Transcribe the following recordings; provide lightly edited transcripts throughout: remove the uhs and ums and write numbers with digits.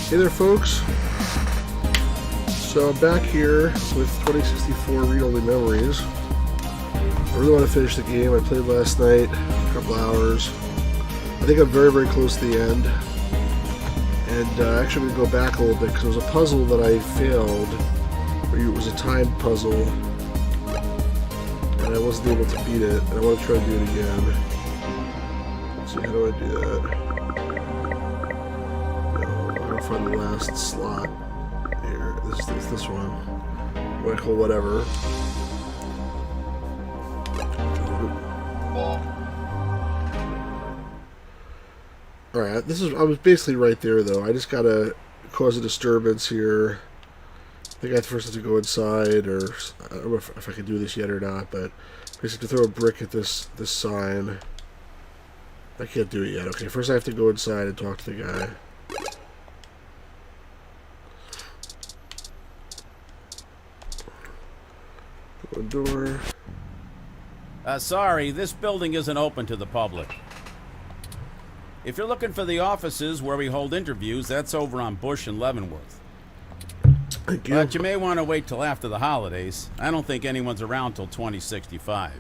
Hey there, folks. So I'm back here with 2064 Read-Only Memories. I really want to finish the game. I played last night, a couple hours. I think I'm very, very close to the end. And actually I'm going to go back a little bit because there was a puzzle that I failed. It was a timed puzzle. And I wasn't able to beat it. And I want to try to do it again. Let's see, how do I do that? Find the last slot here. This one. What I call whatever. Alright, I was basically right there though. I just gotta cause a disturbance here. I think I first have to go inside, or I don't know if I can do this yet or not, but basically to throw a brick at this sign. I can't do it yet. Okay, first I have to go inside and talk to the guy. One door. Sorry, this building isn't open to the public. If you're looking for the offices where we hold interviews, that's over on Bush and Leavenworth. Thank you. But you may want to wait till after the holidays. I don't think anyone's around till 2065.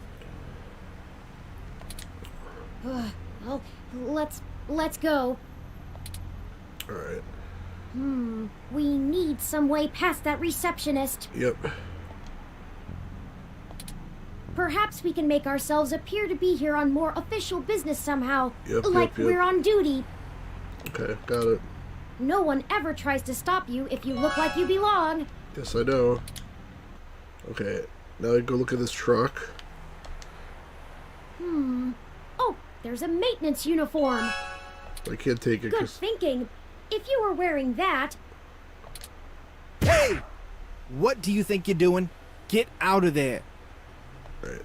Well, let's go. All right. We need some way past that receptionist. Yep. Perhaps we can make ourselves appear to be here on more official business somehow. Yep, like yep. we're on duty. Okay, got it. No one ever tries to stop you if you look like you belong. Yes, I know. Okay, now I go look at this truck. Oh, there's a maintenance uniform. I can't take it. Good thinking. If you were wearing that... Hey! What do you think you're doing? Get out of there. Right.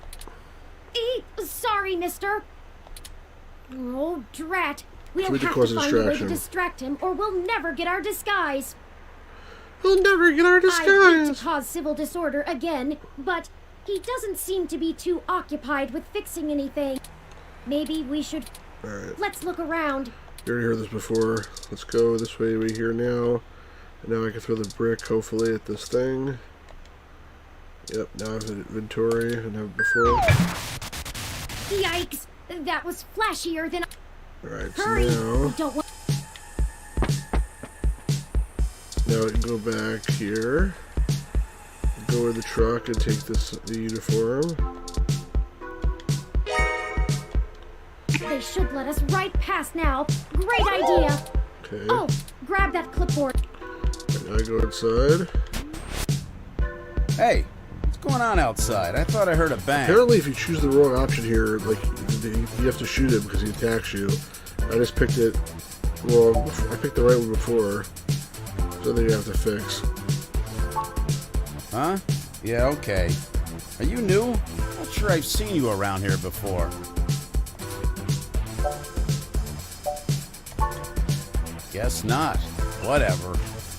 Sorry, mister. Oh, drat. We'll we have cause to a find a way to distraction. distract him, or we'll never get our disguise. We'll never get our I hate disguise. to cause civil disorder again, but he doesn't seem to be too occupied with fixing anything. Maybe we should... Alright. Let's look around. You already heard this before. Let's go this way. We're here now. And now I can throw the brick, hopefully, at this thing. Yep, now I have an inventory and have it before. Yikes! That was flashier than... Alright, Hurry! so We don't want... now I can go back here. Go in the truck and take the uniform. They should let us right past now. Great idea! Okay. Oh, grab that clipboard. And now I go inside. Hey, what's going on outside? I thought I heard a bang. Apparently, if you choose the wrong option here, like you have to shoot him because he attacks you. I just picked it wrong. I picked the right one before, so I think I have to fix. Huh? Yeah, okay. Are you new? Not sure I've seen you around here before. Guess not. Whatever.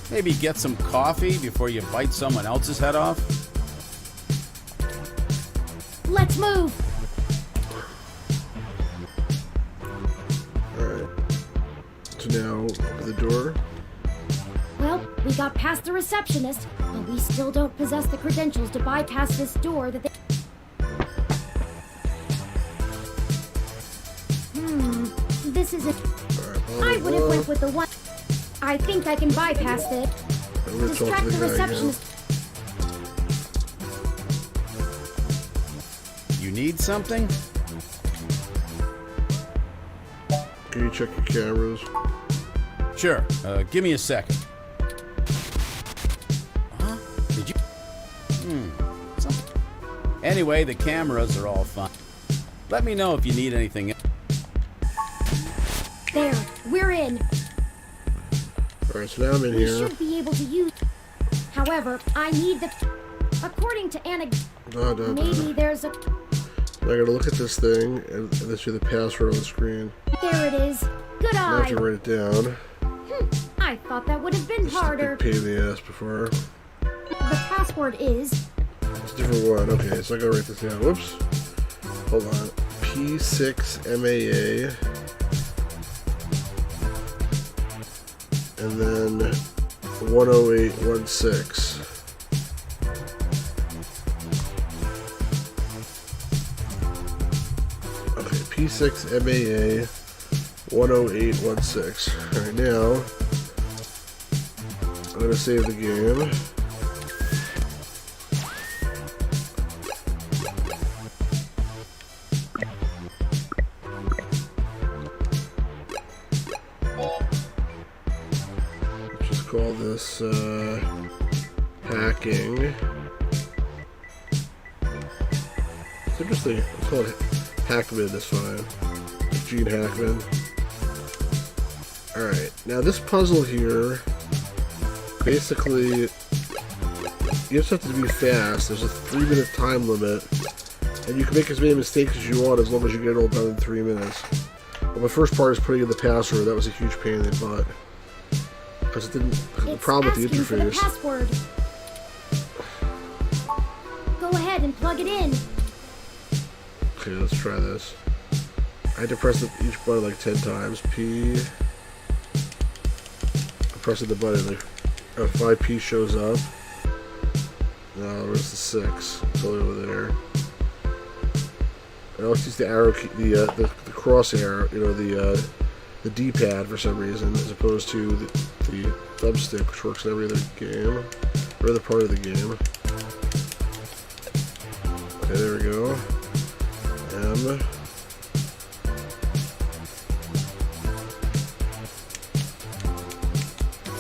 Maybe get some coffee before you bite someone else's head off? Let's move! Alright. So now, open the door. Well, we got past the receptionist, but we still don't possess the credentials to bypass this door that they... This isn't... Alright, I would have went with the one... I think I can bypass it. I'm gonna talk Distract to the the guy again. receptionist. You need something? Can you check your cameras? Sure. Give me a second. Huh? Did you... Something. Anyway, the cameras are all fine. Let me know if you need anything. There, we're in. Alright, so now I'm in We here. should be able to use... However, I need the... According to maybe there's a... I gotta look at this thing and let's see the password on the screen. There it is. Good I have eye. to write it down. I thought that would have been This is a harder. big pain in the ass before. The password is... It's a different one. Okay, so I gotta write this down. Whoops. Hold on. P6MAA and then 10816. Okay, P6 MAA 10816. Alright, now I'm gonna save the game. Call this hacking. It's interesting. Let's call it Hackman. That's fine. Gene Hackman. Alright, now this puzzle here, basically, you just have to be fast. There's a 3-minute time limit, and you can make as many mistakes as you want as long as you get it all done in 3 minutes. Well, my first part is putting in the password. That was a huge pain in the butt. Because it didn't. The problem with the interface. For the password. Go ahead and plug it in. Okay, let's try this. I had to press each button like 10 times. P. I'm pressing the button. Like, 5P shows up. No, where's the 6? It's all over there. I always use the arrow key, the cross arrow. You know, the D-pad for some reason, as opposed to the thumbstick, which works in every other game, or other part of the game. Okay, there we go. M.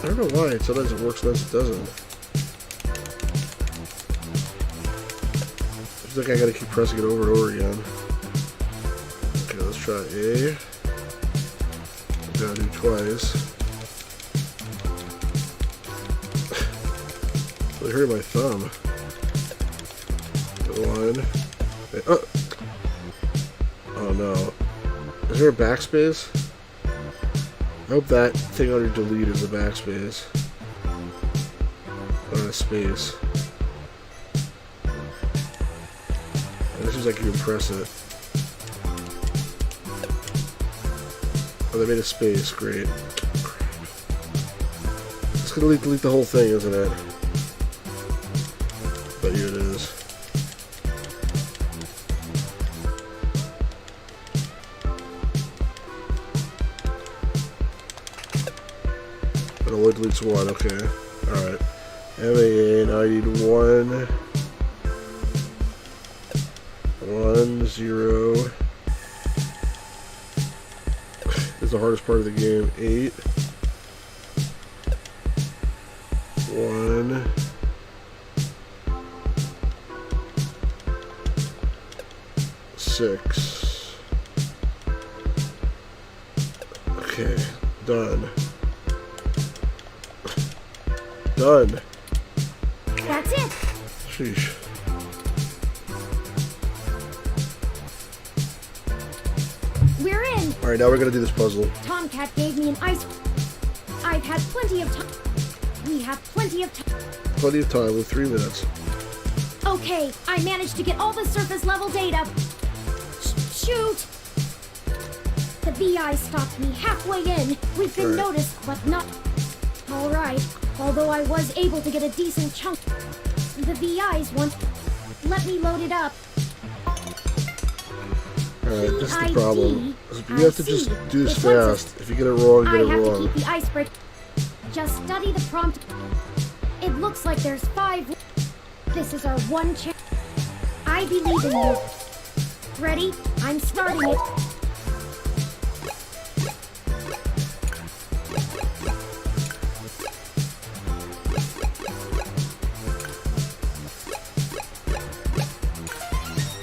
I don't know why. Sometimes it works, sometimes it doesn't. It's like I gotta keep pressing it over and over again. Okay, let's try A. Gotta do twice. It hurt my thumb. 1. Oh! Oh no. Is there a backspace? I hope that thing under delete is a backspace. Not a space. And this seems like you can press it. Oh, they made a space. Great. It's gonna delete the whole thing, isn't it? But here it is. It only deletes 1. Okay. Alright. MAA, now I need 1. 1, 0. This is the hardest part of the game. 8. 1. 6. Okay, done. Done. That's it. Sheesh. We're in. Alright, now we're gonna do this puzzle. Tomcat gave me an ice. I've had plenty of time. We have plenty of time. Plenty of time with 3 minutes. Okay, I managed to get all the surface level data. Shoot! The VI stopped me halfway in. We've been noticed, but not... Alright, although I was able to get a decent chunk. The VIs want... Let me load it up. Alright, this is the problem. You have to just do this fast. If you get it wrong, you get it wrong. I have to keep the iceberg. Just study the prompt. It looks like there's 5... This is our one chance. I believe in you. Ready? I'm starting it.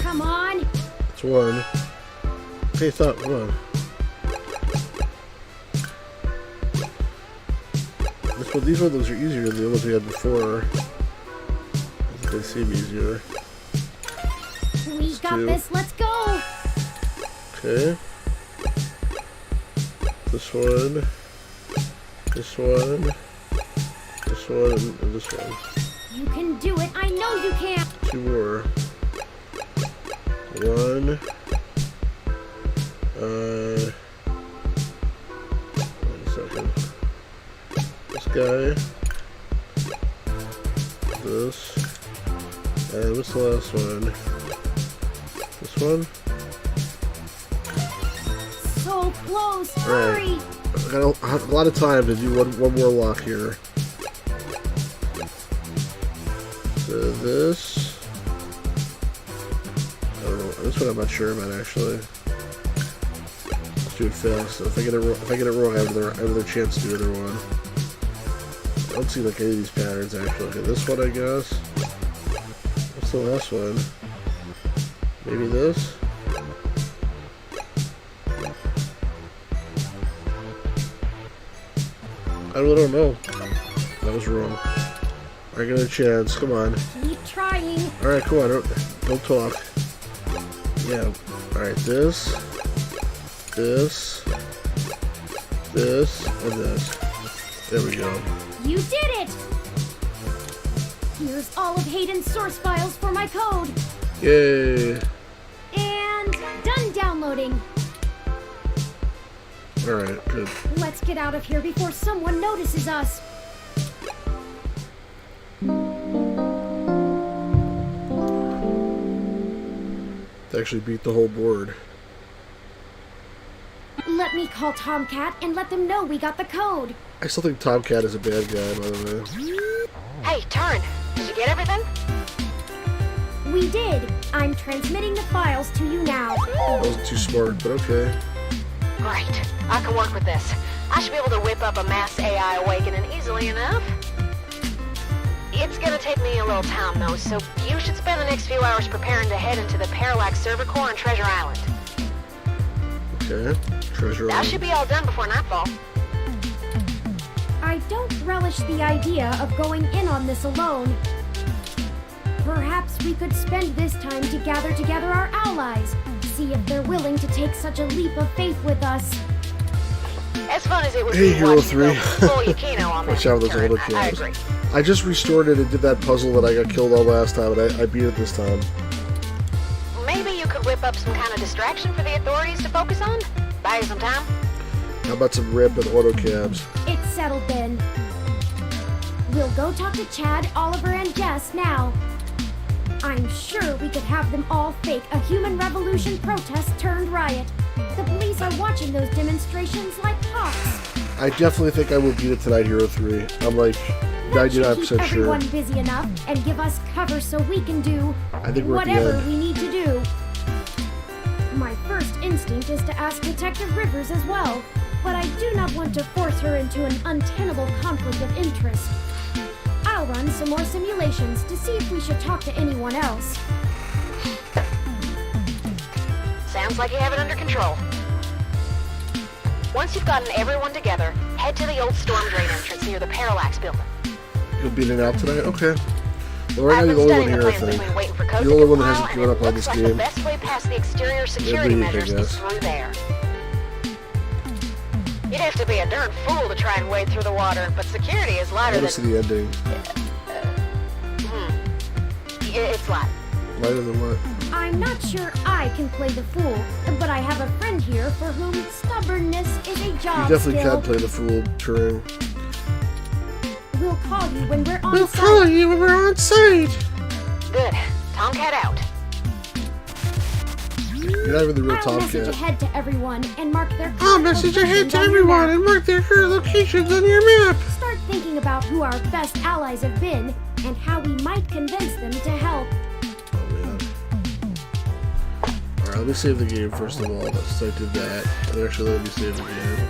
Come on. It's 1. Okay, stop. Come on. These ones are easier than the ones we had before. They seem easier. We got this. Let's go. Okay. This one. This one. This one and this one. You can do it. I know you can. 2 more. 1. Wait a second. guy. This. And what's the last one? This one? So close. Alright. Hurry. I got a lot of time to do one more lock here. So this. I don't know. This one I'm not sure about actually. Let's do it fast. If I get it wrong, I have another chance to do the other one. I don't see like any of these patterns actually. Okay, this one I guess. What's the last one? Maybe this? I really don't know. That was wrong. I got a chance. Come on. Keep trying. Alright, come on. Don't talk. Yeah. Alright, this, and this. There we go. You did it! Here's all of Hayden's source files for my code. Yay. And done downloading. Alright, good. Let's get out of here before someone notices us. They actually beat the whole board. Let me call Tomcat and let them know we got the code. I still think Tomcat is a bad guy, by the way. Hey, Turn, did you get everything? We did. I'm transmitting the files to you now. That wasn't too smart, but okay. Great. I can work with this. I should be able to whip up a mass AI awakening easily enough. It's gonna take me a little time, though, so you should spend the next few hours preparing to head into the Parallax server core on Treasure Island. Okay. Treasure That Island. should be all done before nightfall. I don't relish the idea of going in on this alone. Perhaps we could spend this time to gather together our allies, see if they're willing to take such a leap of faith with us. As fun as it would Hey, be Hero watching 3. you go full Yukino on Watch that, out with those Turn, older I kids. agree. I just restored it and did that puzzle that I got killed on last time, and I beat it this time. Maybe you could whip up some kind of distraction for the authorities to focus on? Buy you some time? How about some rip and auto cabs? It's settled then. We'll go talk to Chad, Oliver, and Jess now. I'm sure we could have them all fake a human revolution protest turned riot. The police are watching those demonstrations like hawks. I definitely think I will beat it tonight, Hero 3. I'm like That should 99% keep sure. everyone busy enough and give us cover so we can do I think we're at the whatever end. we need to do. My first instinct is to ask Detective Rivers as well, but I do not want to force her into an untenable conflict of interest. I'll run some more simulations to see if we should talk to anyone else. Sounds like you have it under control. Once you've gotten everyone together, head to the old storm drain entrance near the Parallax building. You'll beat it out tonight? Okay. Well, right now I've you're been the only one studying the here, I plans think. between waiting for code You're to the only one that compile, hasn't and given it up on looks this like game. the best way past the exterior security me, I measures guess. is through there. You'd have to be a darn fool to try and wade through the water, but security is I lighter want to than... see the ending. It's light. Lighter than what? I'm not sure I can play the fool, but I have a friend here for whom stubbornness is a You job definitely skill. can play the fool, Turing. We'll call you when we're on We'll site. call you when we're on site. Good. Tomcat out. You're not even the real I'll message Tomcat. ahead to everyone and mark their I'll message ahead locations to on your everyone map. and mark their current locations on your map. Start thinking about who our best allies have been and how we might convince them to help. Oh, man. Alright, let me save the game first of all. So I did that. And actually, let me save the game.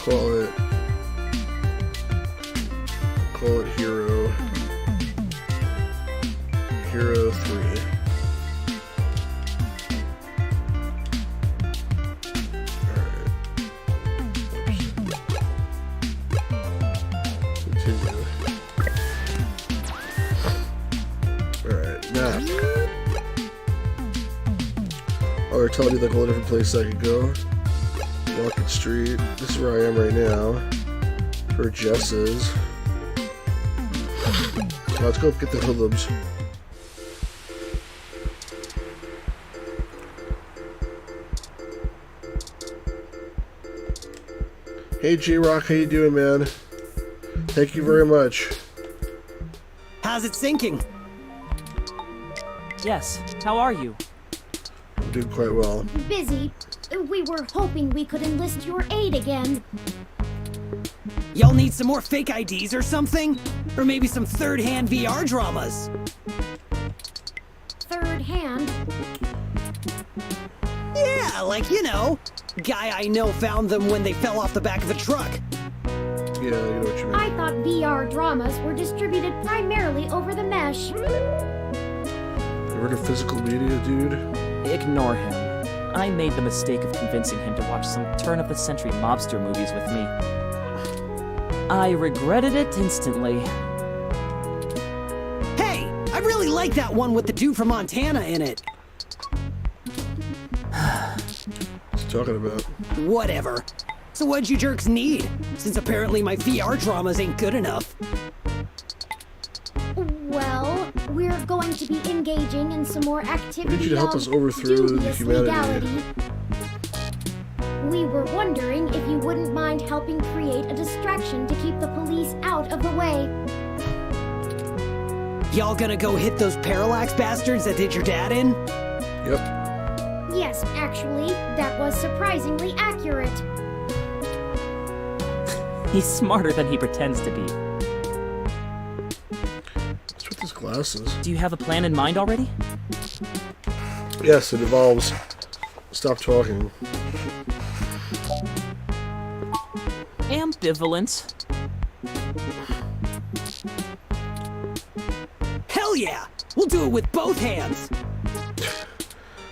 Call it Hero 3. Alright. Continue. Alright, map. Oh, they're telling me like all the different places I could go. Market Street. This is where I am right now. Where Jess is. Let's go get the hoodlums. Hey, J-Rock, how you doing, man? Thank you very much. How's it sinking? Yes, how are you? I'm doing quite well. Busy. We were hoping we could enlist your aid again. Y'all need some more fake IDs or something? Or maybe some third-hand VR dramas? Third hand. Yeah, like, you know, guy I know found them when they fell off the back of a truck. Yeah, you know what you mean. I thought VR dramas were distributed primarily over the mesh. You heard of physical media, dude? Ignore him. I made the mistake of convincing him to watch some turn-of-the-century mobster movies with me. I regretted it instantly. Hey, I really like that one with the dude from Montana in it. What's he talking about? Whatever. So what'd you jerks need? Since apparently my VR dramas ain't good enough. Well, we're going to be engaging in some more activity. We need you to help us of overthrow the dubious humanity. legality. We were wondering if you wouldn't mind helping create a distraction to keep the police out of the way. Y'all gonna go hit those parallax bastards that did your dad in? Yep. Yes, actually, that was surprisingly accurate. He's smarter than he pretends to be. What's with his glasses? Do you have a plan in mind already? Yes, it involves... Stop talking. Ambivalent. Hell yeah! We'll do it with both hands!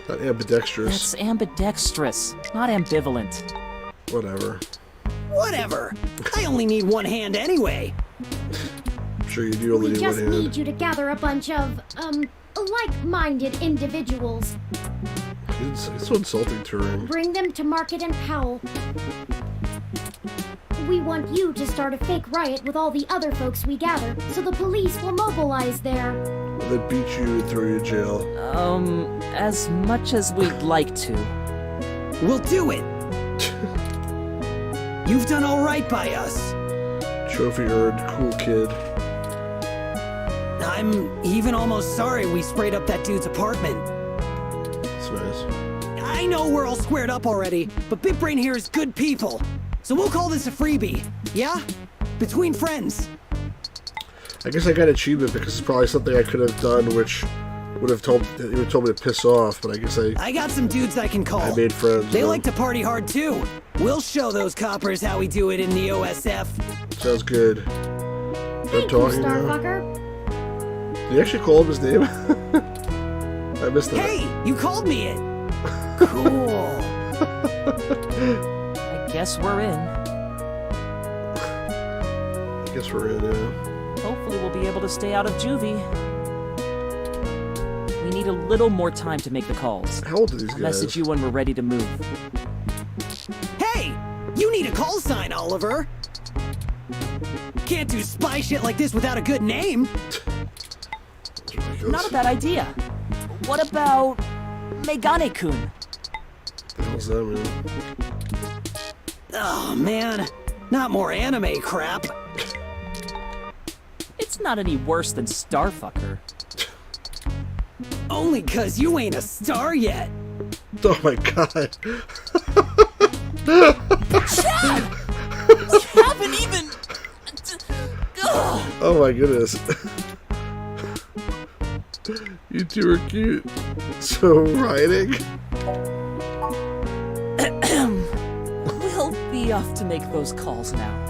Not ambidextrous. That's ambidextrous, not ambivalent. Whatever. Whatever! I only need one hand anyway! I'm sure you do only We need one just hand. need you to gather a bunch of, like-minded individuals. It's so insulting, Turing. Bring them to Market and Powell. We want you to start a fake riot with all the other folks we gather, so the police will mobilize there. They beat you and throw you in jail. As much as we'd like to. We'll do it! You've done alright by us. Trophy earned, cool kid. I'm even almost sorry we sprayed up that dude's apartment. That's nice. I know we're all squared up already, but Big Brain here is good people. So we'll call this a freebie, yeah? Between friends. I guess I got an achievement because it's probably something I could have done, which would have told me to piss off. But I guess I got some dudes I can call. I made friends. They though. like to party hard too. We'll show those coppers how we do it in the OSF. Sounds good. Thank you, talking now. Starfucker. Did you actually call him his name? I missed that. Hey, you called me it. Cool. I guess we're in. I guess we're in. Hopefully we'll be able to stay out of juvie. We need a little more time to make the calls. How old are these I'll guys? message you when we're ready to move. Hey, you need a call sign, Oliver. Can't do spy shit like this without a good name. That's ridiculous. Not a bad idea. What about Megane-kun? What the hell's that, man? Oh man, not more anime crap. It's not any worse than Starfucker. Only 'cause you ain't a star yet. Oh my god. Chad! We haven't even... Ugh. Oh my goodness. You two are cute. So riding. We'll be off to make those calls now.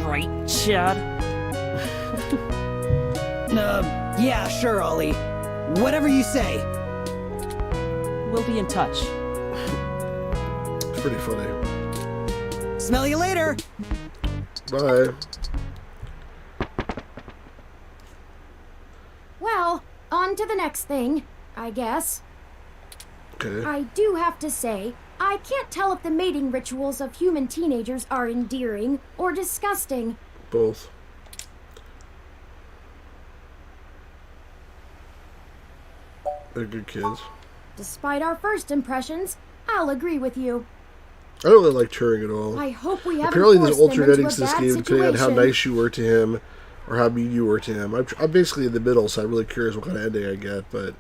Right, Chad? Yeah, sure, Ollie. Whatever you say. We'll be in touch. It's pretty funny. Smell you later. Bye. Well, on to the next thing, I guess. Okay. I do have to say, I can't tell if the mating rituals of human teenagers are endearing or disgusting. Both. They're good kids. Despite our first impressions, I'll agree with you. I don't really like Turing at all. I hope we haven't Apparently there's forced them alternate into endings a to this bad game depending on how situation. nice you were to him or how mean you were to him. I'm basically in the middle, so I'm really curious what kind of ending I get, but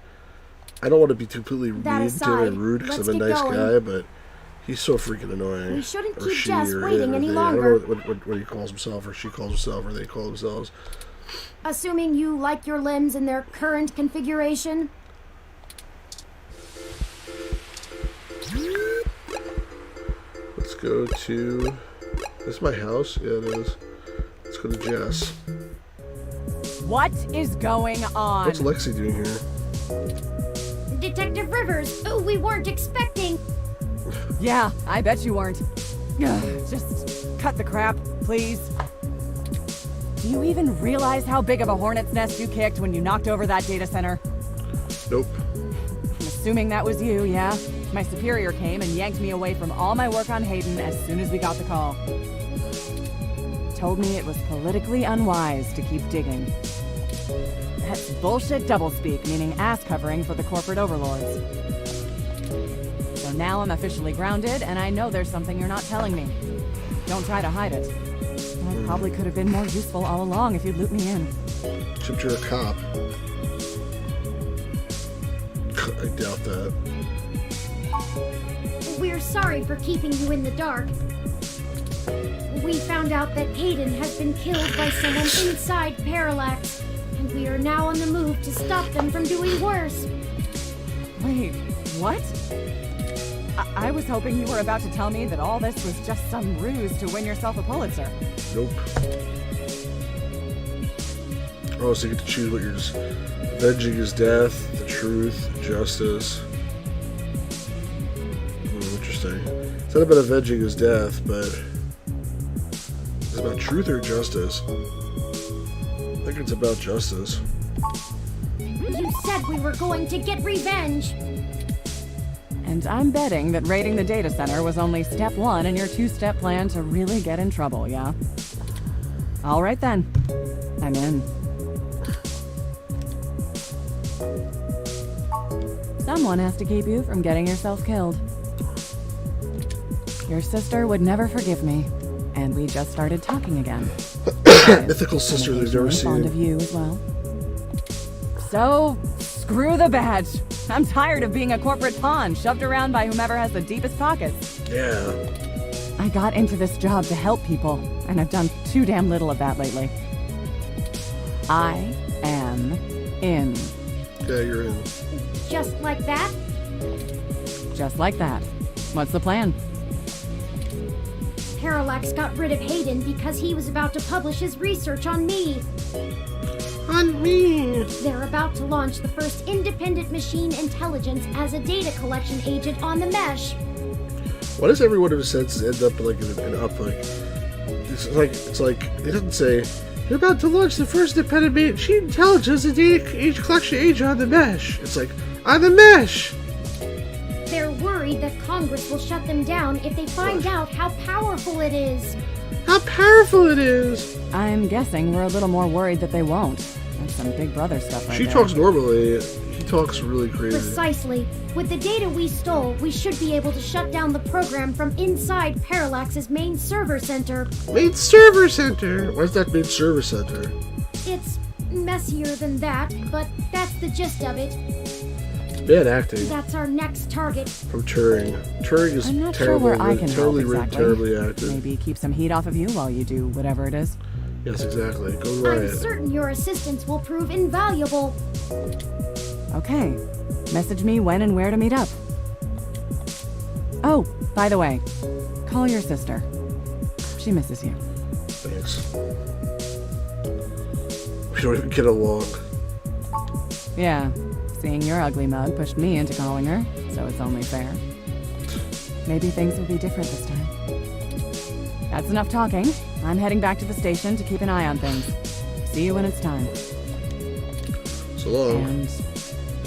I don't want to be completely That mean to him aside, and rude because let's I'm a get nice going. guy, but he's so freaking annoying. We shouldn't Or keep she, Jess or waiting it, or any they. longer. I don't know what he calls himself, or she calls herself, or they call themselves. Assuming you like your limbs in their current configuration. Let's go to... This is my house? Yeah, it is. Let's go to Jess. What is going on? What's Lexi doing here? Detective Rivers, oh, we weren't expecting. Yeah, I bet you weren't. Ugh, just cut the crap, please. Do you even realize how big of a hornet's nest you kicked when you knocked over that data center? Nope. I'm assuming that was you, yeah? My superior came and yanked me away from all my work on Hayden as soon as we got the call. Told me it was politically unwise to keep digging. That's bullshit doublespeak, meaning ass covering for the corporate overlords. So now I'm officially grounded, and I know there's something you're not telling me. Don't try to hide it. I probably could have been more useful all along if you'd loop me in. Except you're a cop. I doubt that. We're sorry for keeping you in the dark. We found out that Hayden has been killed by someone inside Parallax, and we are now on the move to stop them from doing worse. Wait, what? I was hoping you were about to tell me that all this was just some ruse to win yourself a Pulitzer. Nope. Oh, so you get to choose what you're just... Avenging his death, the truth, justice. Interesting. It's not about avenging his death, but... It's about truth or justice? I think it's about justice. You said we were going to get revenge. And I'm betting that raiding the data center was only step one in your two-step plan to really get in trouble, yeah? All right then. I'm in. Someone has to keep you from getting yourself killed. Your sister would never forgive me, and we just started talking again. Mythical sister they've never Fond of seen. you as well. So, screw the badge. I'm tired of being a corporate pawn shoved around by whomever has the deepest pockets. Yeah. I got into this job to help people, and I've done too damn little of that lately. I am in. Yeah, you're in. Just like that? Just like that. What's the plan? Parallax got rid of Hayden because he was about to publish his research on me. On me! They're about to launch the first independent machine intelligence as a data collection agent on the mesh. Why does every one of his sentences end up like in an up like? It's like it doesn't say they're about to launch the first independent machine intelligence and data collection agent on the mesh. It's like on the mesh. They're worried that Congress will shut them down if they find out how powerful it is. How powerful it is! I'm guessing we're a little more worried that they won't. That's some Big Brother stuff right She there. talks normally. He talks really crazy. Precisely. With the data we stole, we should be able to shut down the program from inside Parallax's main server center. Main server center. Why's that main server center? It's messier than that, but that's the gist of it. Bad acting That's our next target. from Turing. Turing is I'm not sure terrible, where I can terribly help written, exactly. terribly acted. Maybe keep some heat off of you while you do whatever it is. Yes, exactly. Go I'm riot. certain your assistance will prove invaluable. Okay. Message me when and where to meet up. Oh, by the way, call your sister. She misses you. Thanks. We don't even get along. Yeah, seeing your ugly mug pushed me into calling her, so it's only fair. Maybe things will be different this time. That's enough talking. I'm heading back to the station to keep an eye on things. See you when it's time. So long. And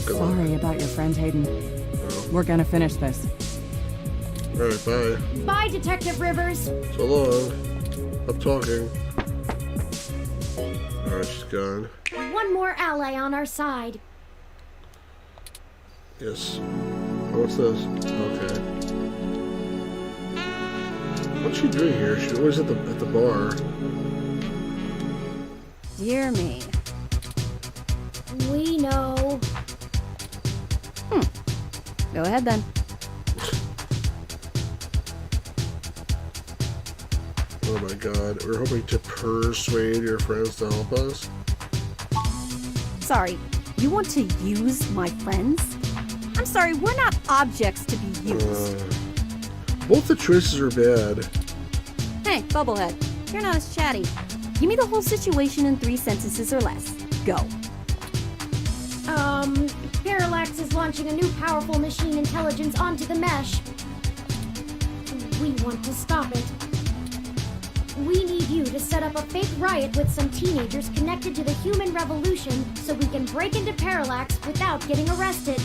Good luck. sorry about your friend Hayden. Oh. We're gonna finish this. Alright, bye. Bye, Detective Rivers. So long. I'm talking. Alright, she's gone. One more ally on our side. Yes. Oh, what's this? Okay. What's she doing here? She's always at the bar. Dear me. We know. Go ahead then. Oh my god. We're hoping to persuade your friends to help us. Sorry, you want to use my friends? I'm sorry, we're not objects to be used. Both the choices are bad. Hey, Bubblehead, you're not as chatty. Give me the whole situation in 3 sentences or less. Go. Parallax is launching a new powerful machine intelligence onto the mesh. We want to stop it. We need you to set up a fake riot with some teenagers connected to the human revolution so we can break into Parallax without getting arrested.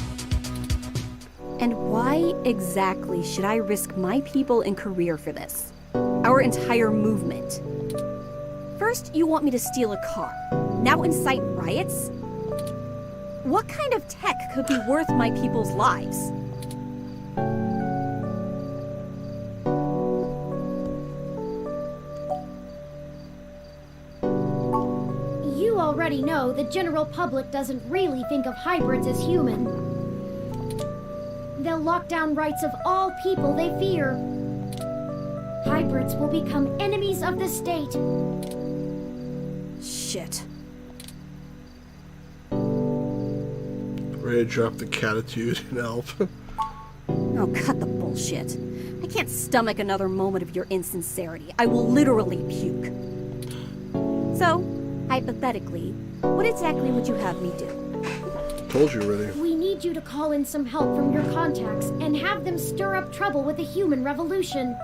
And why exactly should I risk my people and career for this? Our entire movement. First, you want me to steal a car. Now incite riots? What kind of tech could be worth my people's lives? You already know the general public doesn't really think of hybrids as human. They'll lock down rights of all people they fear. Hybrids will become enemies of the state. Shit. Ready to drop the catitude and help. Oh, cut the bullshit. I can't stomach another moment of your insincerity. I will literally puke. So, hypothetically, what exactly would you have me do? Told you already. We need you to call in some help from your contacts and have them stir up trouble with the human revolution.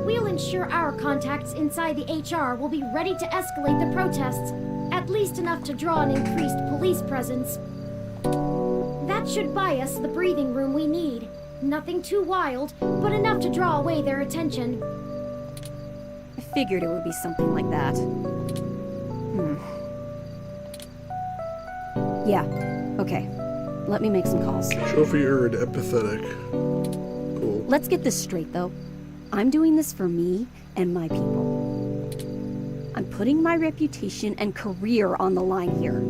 We'll ensure our contacts inside the HR will be ready to escalate the protests, at least enough to draw an increased police presence. That should buy us the breathing room we need. Nothing too wild, but enough to draw away their attention. I figured it would be something like that. Yeah, okay. Let me make some calls. Trophy earned, empathetic. Cool. Let's get this straight, though. I'm doing this for me and my people. I'm putting my reputation and career on the line here.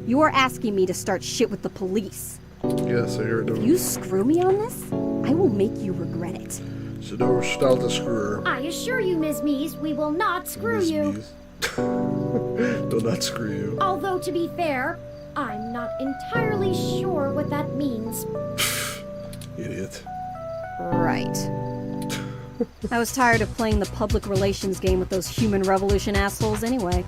You are asking me to start shit with the police. Yeah, so you're doing. If you screw me on this, I will make you regret it. So no, style to screw her. I assure you, Ms. Mees, we will not screw Miss you. Mees. They'll not screw you. Although, to be fair, I'm not entirely sure what that means. Idiot. Right. I was tired of playing the public relations game with those human revolution assholes anyway.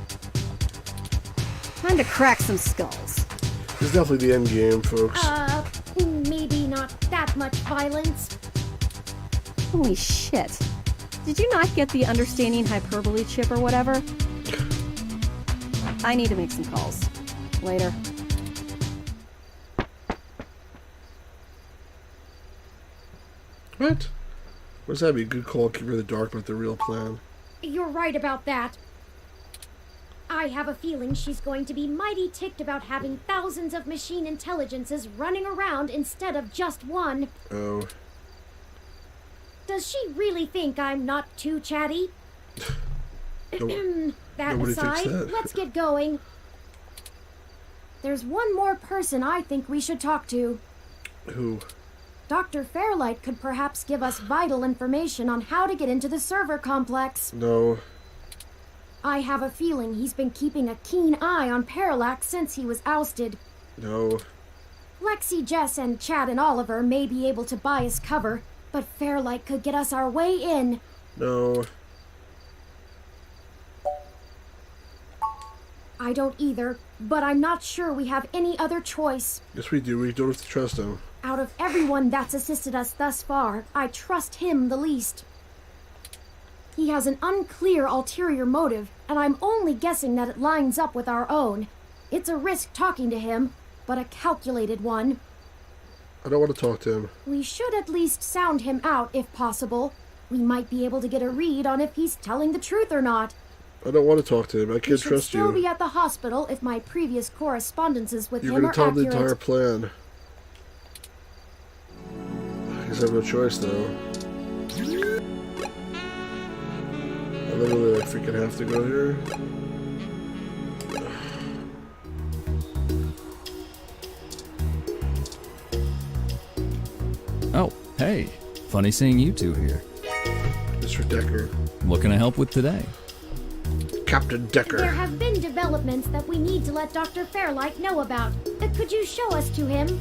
Time to crack some skulls. This is definitely the end game, folks. Maybe not that much violence. Holy shit. Did you not get the understanding hyperbole chip or whatever? I need to make some calls. Later. What? What does that mean? Good call, keep her in the dark about the real plan. You're right about that. I have a feeling she's going to be mighty ticked about having thousands of machine intelligences running around instead of just one. Oh. Does she really think I'm not too chatty? That Nobody thinks aside, that. let's get going. There's one more person I think we should talk to. Who? Dr. Fairlight could perhaps give us vital information on how to get into the server complex. No. I have a feeling he's been keeping a keen eye on Parallax since he was ousted. No. Lexi, Jess, and Chad and Oliver may be able to buy us cover, but Fairlight could get us our way in. No. I don't either, but I'm not sure we have any other choice. Yes, we do. We don't have to trust him. Out of everyone that's assisted us thus far, I trust him the least. He has an unclear ulterior motive, and I'm only guessing that it lines up with our own. It's a risk talking to him, but a calculated one. I don't want to talk to him. We should at least sound him out if possible. We might be able to get a read on if he's telling the truth or not. I don't want to talk to him. I He can't should trust still you. be at the hospital if my previous correspondences with You're him going are to tell him the accurate. entire plan. I guess I have no choice, though. literally, I freaking have to go here. Oh, hey. Funny seeing you two here. Mr. Decker. What can I help with today? Captain Decker. There have been developments that we need to let Dr. Fairlight know about. Could you show us to him?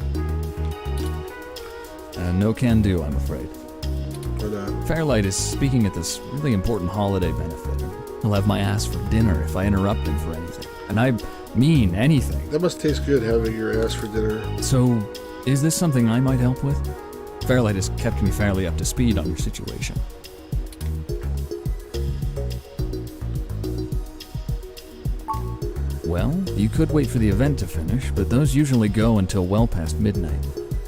No can do, I'm afraid. Or not. Fairlight is speaking at this really important holiday benefit. He'll have my ass for dinner if I interrupt him for anything. And I mean anything. That must taste good, having your ass for dinner. So, is this something I might help with? Fairlight has kept me fairly up to speed on your situation. Well, you could wait for the event to finish, but those usually go until well past midnight.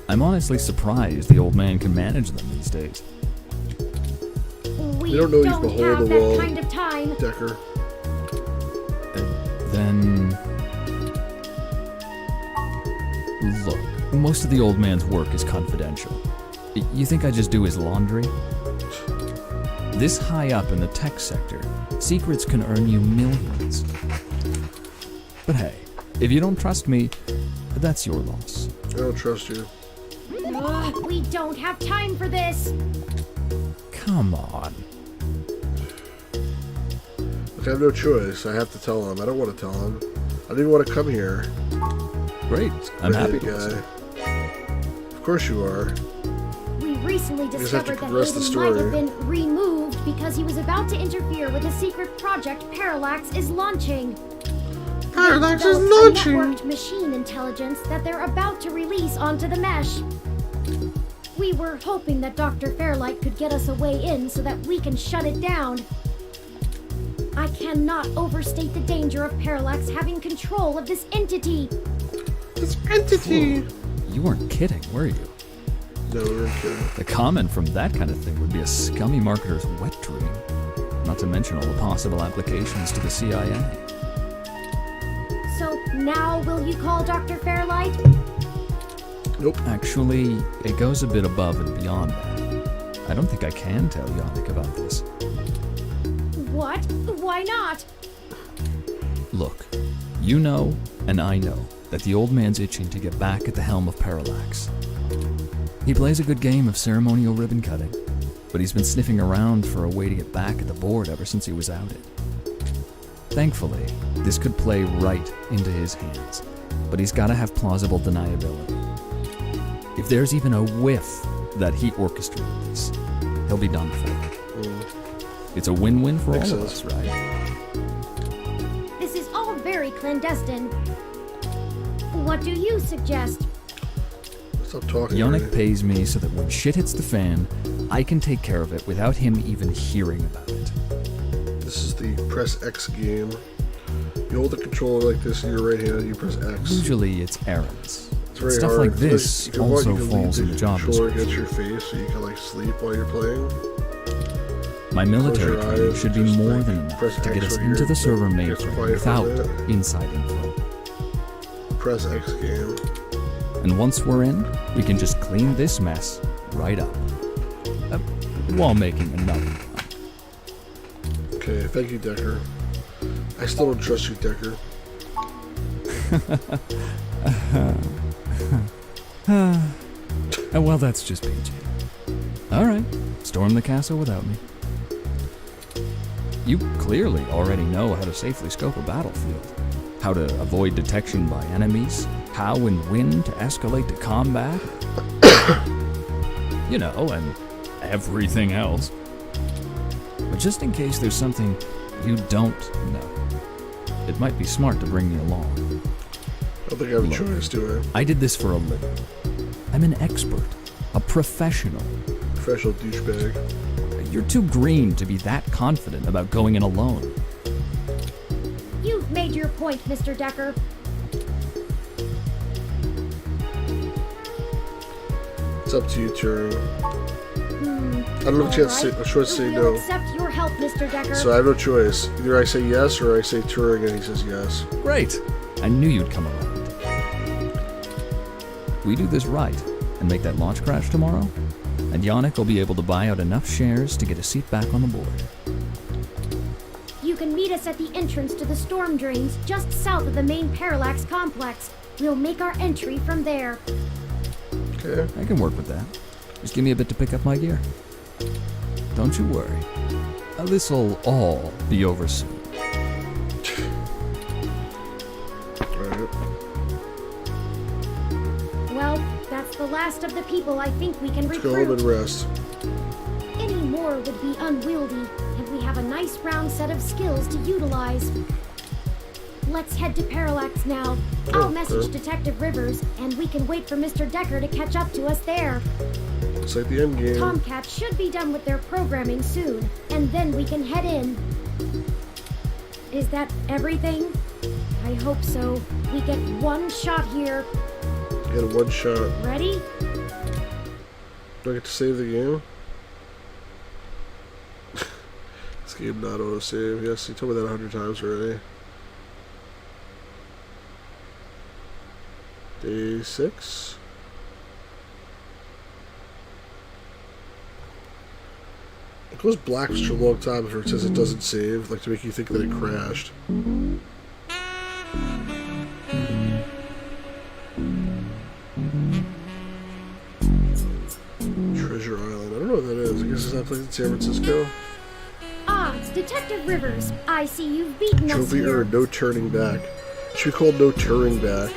I'm honestly surprised the old man can manage them these days. We You don't know he's don't behind have the that wall. kind of time. Decker. Then... Look, most of the old man's work is confidential. You think I just do his laundry? This high up in the tech sector, secrets can earn you millions. But hey, if you don't trust me, that's your loss. I don't trust you. We don't have time for this. Come on. Look, I have no choice. I have to tell him. I don't want to tell him. I don't even want to come here. Great, I'm happy Redheaded to listen. Of course you are. We recently just have to discovered that progress the Aiden might have story. been removed because he was about to interfere with a secret project Parallax is launching. Parallax They've is built a launching! networked machine intelligence that they're about to release onto the mesh. We were hoping that Dr. Fairlight could get us a way in so that we can shut it down. I cannot overstate the danger of Parallax having control of this entity. This entity! You weren't kidding, were you? No, we're kidding. The comment from that kind of thing would be a scummy marketer's wet dream. Not to mention all the possible applications to the CIA. So now will you call Dr. Fairlight? Nope. Actually, it goes a bit above and beyond that. I don't think I can tell Yannick about this. What? Why not? Look, you know, and I know, that the old man's itching to get back at the helm of Parallax. He plays a good game of ceremonial ribbon cutting, but he's been sniffing around for a way to get back at the board ever since he was outed. Thankfully, this could play right into his hands, but he's gotta have plausible deniability. If there's even a whiff that he orchestrated this, he'll be done for. It's a win-win for Makes all of sense. us, right? This is all very clandestine. What do you suggest? Stop talking. Yannick already. pays me so that when shit hits the fan, I can take care of it without him even hearing about it. This is the press X game. You hold the controller like this in your right hand, you press X. Usually it's errands. It's very Stuff hard. like this If you want, also you can falls leave in the job controller description. against your face so you can like sleep while you're playing. My military Close your training eyes, should be just, more like, than enough press to get X us right into here, the server then gets mainframe quiet for a without minute. inside info. Press X game. And once we're in, we can just clean this mess right up. While making another one. Okay, thank you, Decker. I still don't trust you, Decker. Well, that's just PG. Alright, storm the castle without me. You clearly already know how to safely scope a battlefield, how to avoid detection by enemies, how and when to escalate to combat. You know, and everything else. But just in case there's something you don't know, it might be smart to bring me along. I don't think I have a Look. choice, do I did this for a living. I'm an expert, a professional. I? Professional douchebag. You're too green to be that confident about going in alone. You've made your point, Mr. Decker. It's up to you, Turing. I don't have a chance to say, a choice to say We'll no. accept your help, Mr. Decker. So I have no choice. Either I say yes or I say Turing and he says yes. Great! I knew you'd come around. We do this right and make that launch crash tomorrow, and Yannick will be able to buy out enough shares to get a seat back on the board. It's at the entrance to the storm drains, just south of the main Parallax complex. We'll make our entry from there. Okay. I can work with that. Just give me a bit to pick up my gear. Don't you worry. This'll all be over soon. Alright. Well, that's the last of the people I think we can Let's go home recruit. and rest. Any more would be unwieldy, and we have a nice round set of skills to utilize. Let's head to Parallax now. I'll message okay. Detective Rivers, and we can wait for Mr. Decker to catch up to us there. It's like the end game. Tomcat should be done with their programming soon, and then we can head in. Is that everything? I hope so. We get one shot here. Get a one shot. Ready? Do I get to save the game? This game not auto save. Yes, you told me that 100 times already. Day 6. It goes black for such a long time before it says it doesn't save, like to make you think that it crashed. Treasure Island. I don't know what that is. I guess it's that place in San Francisco. Ah, Detective Rivers, I see you've beaten us Trophy here. earned, no turning back. It should be called no turning back.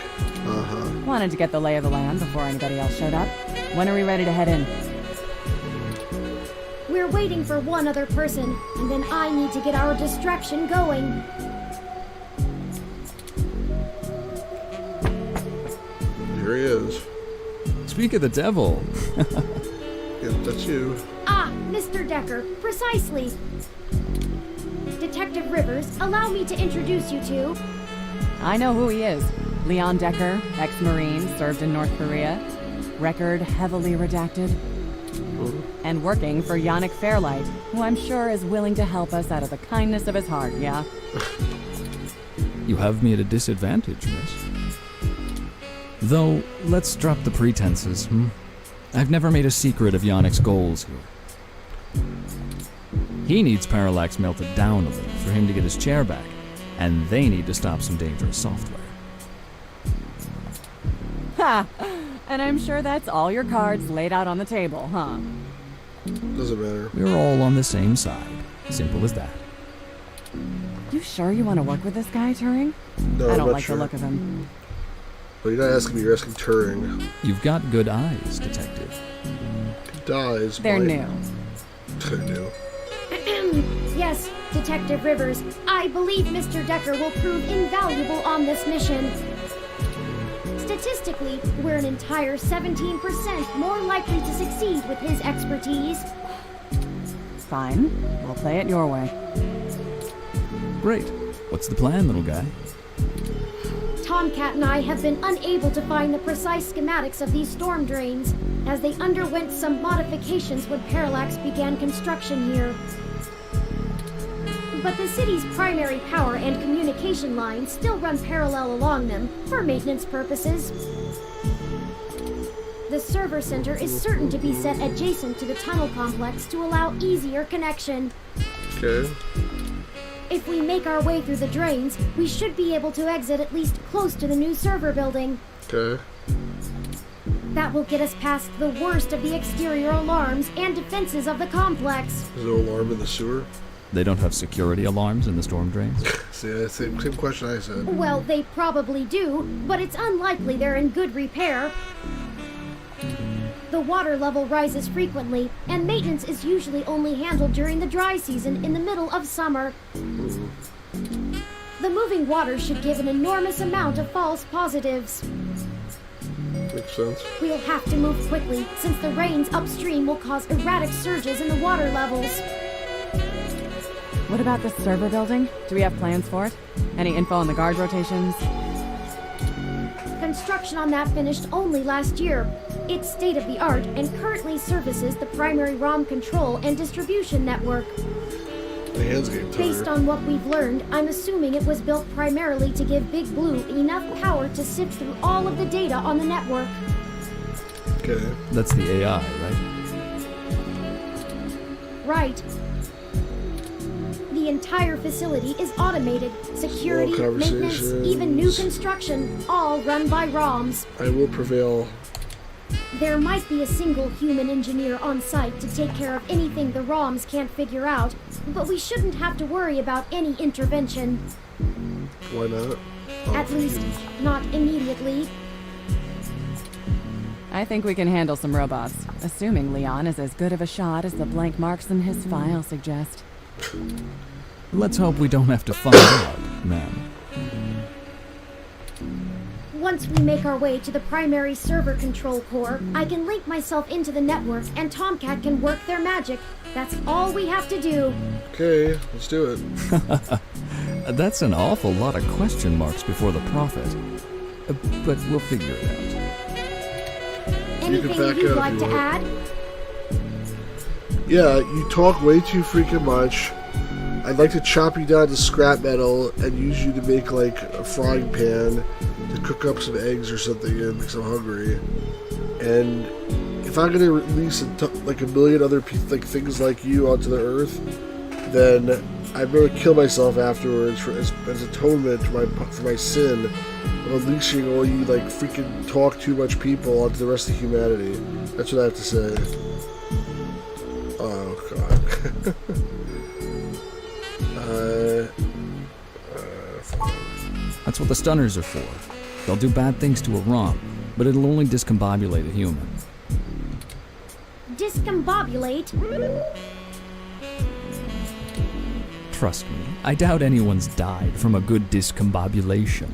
Uh-huh. Wanted to get the lay of the land before anybody else showed up. When are we ready to head in? We're waiting for one other person, and then I need to get our distraction going. Here he is. Speak of the devil. Yep, that's you. Ah, Mr. Decker, precisely. Detective Rivers, allow me to introduce you to... I know who he is. Leon Decker, ex-Marine, served in North Korea. Record heavily redacted. And working for Yannick Fairlight, who I'm sure is willing to help us out of the kindness of his heart, yeah? You have me at a disadvantage, miss. Though, let's drop the pretenses, I've never made a secret of Yannick's goals here. He needs Parallax melted down a little for him to get his chair back, and they need to stop some dangerous software. Ha! And I'm sure that's all your cards laid out on the table, huh? Doesn't matter. We're all on the same side. Simple as that. You sure you want to work with this guy, Turing? No, I I'm don't not like sure. the look of him. But you're not asking me, you're asking Turing. You've got good eyes, detective. He dies. They're by- new. They're new. Yes, Detective Rivers, I believe Mr. Decker will prove invaluable on this mission. Statistically, we're an entire 17% more likely to succeed with his expertise. Fine. We'll play it your way. Great. What's the plan, little guy? Tomcat and I have been unable to find the precise schematics of these storm drains, as they underwent some modifications when Parallax began construction here. But the city's primary power and communication lines still run parallel along them for maintenance purposes. The server center is certain to be set adjacent to the tunnel complex to allow easier connection. Okay. If we make our way through the drains, we should be able to exit at least close to the new server building. Okay. That will get us past the worst of the exterior alarms and defenses of the complex. There's no alarm in the sewer. They don't have security alarms in the storm drains? See, that's the same question I said. Well, they probably do, but it's unlikely they're in good repair. The water level rises frequently, and maintenance is usually only handled during the dry season in the middle of summer. The moving water should give an enormous amount of false positives. Makes sense. We'll have to move quickly, since the rains upstream will cause erratic surges in the water levels. What about the server building? Do we have plans for it? Any info on the guard rotations? Construction on that finished only last year. It's state-of-the-art and currently services the primary ROM control and distribution network. My hands getting Based tired. on what we've learned, I'm assuming it was built primarily to give Big Blue enough power to sift through all of the data on the network. Okay. That's the AI, right? Right. the entire facility is automated. Security, More maintenance, even new construction, all run by ROMs. I will prevail. There might be a single human engineer on site to take care of anything the ROMs can't figure out, but we shouldn't have to worry about any intervention. Why not? At least, not immediately. I think we can handle some robots, assuming Leon is as good of a shot as the blank marks in his file suggest. Let's hope we don't have to find out, ma'am. Once we make our way to the primary server control core, I can link myself into the network and Tomcat can work their magic. That's all we have to do. Okay, let's do it. That's an awful lot of question marks before the prophet. But we'll figure it out. Anything back you'd up like if to you want. add? Yeah, you talk way too freaking much. I'd like to chop you down to scrap metal and use you to make like a frying pan to cook up some eggs or something in because I'm hungry. And if I'm gonna release like a million other like things like you onto the earth, then I'm gonna kill myself afterwards as atonement for my sin of unleashing all you like freaking talk too much people onto the rest of humanity. That's what I have to say. Oh god. That's what the stunners are for. They'll do bad things to a ROM, but it'll only discombobulate a human. Discombobulate? Trust me, I doubt anyone's died from a good discombobulation.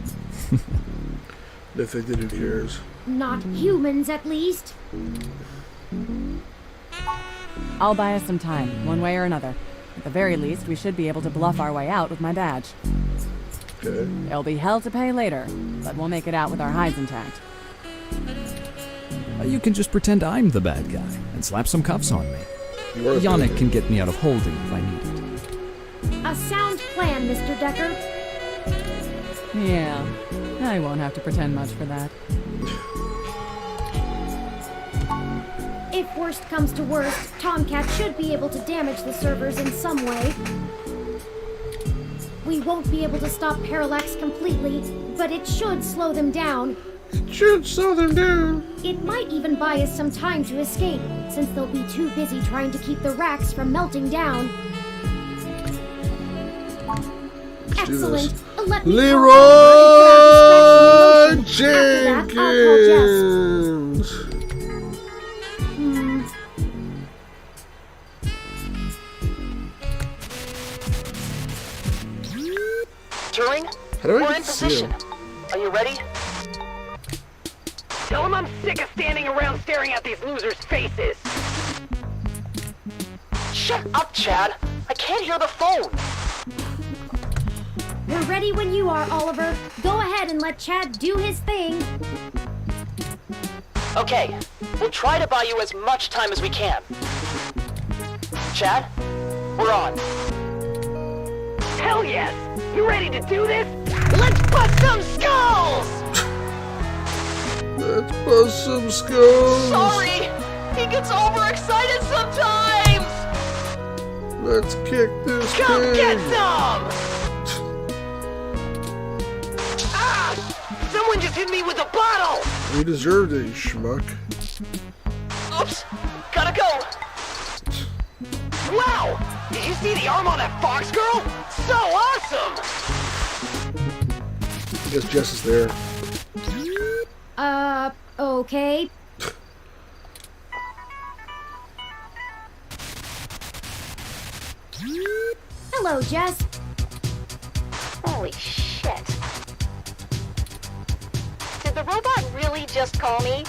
If they did, who cares? Not humans, at least. I'll buy us some time, one way or another. At the very least, we should be able to bluff our way out with my badge. Okay. It'll be hell to pay later, but we'll make it out with our hides intact. You can just pretend I'm the bad guy and slap some cuffs on me. Yannick can get me out of holding if I need it. A sound plan, Mr. Decker. Yeah, I won't have to pretend much for that. If worst comes to worst, Tomcat should be able to damage the servers in some way. We won't be able to stop Parallax completely, but it should slow them down. It should slow them down. It might even buy us some time to escape, since they'll be too busy trying to keep the racks from melting down. Excellent. Let me Leroy Jenkins. Turing, How do I we're get in to see position. him? Are you ready? Tell him I'm sick of standing around staring at these losers' faces. Shut up, Chad. I can't hear the phone. We're ready when you are, Oliver. Go ahead and let Chad do his thing. Okay, we'll try to buy you as much time as we can. Chad, we're on. Hell yes! You ready to do this? Let's bust some skulls! Let's bust some skulls. Sorry! He gets overexcited sometimes! Let's kick this Come pig. get some! Ah! Someone just hit me with a bottle! We deserved it, you schmuck. Oops! Gotta go! Wow! Did you see the arm on that fox girl? So awesome! I guess Jess is there. Okay. Hello, Jess. Holy shit. Did the robot really just call me?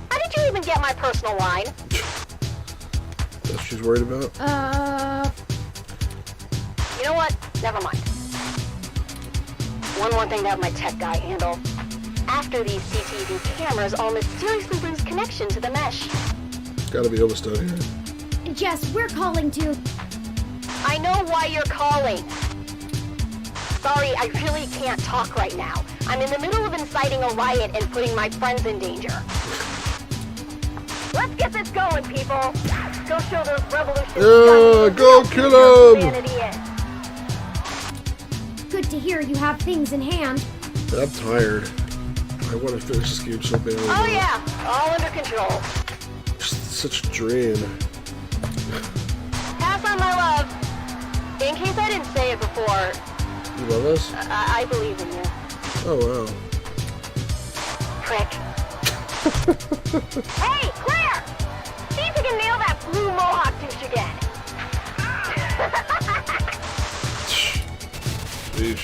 How did you even get my personal line? That's what she's worried about. You know what? Never mind. One more thing to have my tech guy handle. After these CCTV cameras all mysteriously lose connection to the mesh. Gotta be almost done here. Jess, we're calling to... I know why you're calling. Sorry, I really can't talk right now. I'm in the middle of inciting a riot and putting my friends in danger. Let's get this going, people. Go show those revolutionaries. Yeah, go kill him. Humanity is. good to hear you have things in hand. I'm tired. I want to finish this game so badly. Oh yeah, all under control. Just such a drain. Pass on my love. In case I didn't say it before, You love us? I believe in you. Oh, wow. Prick. Hey, Claire! See if you can nail that blue mohawk douche again. Sheesh.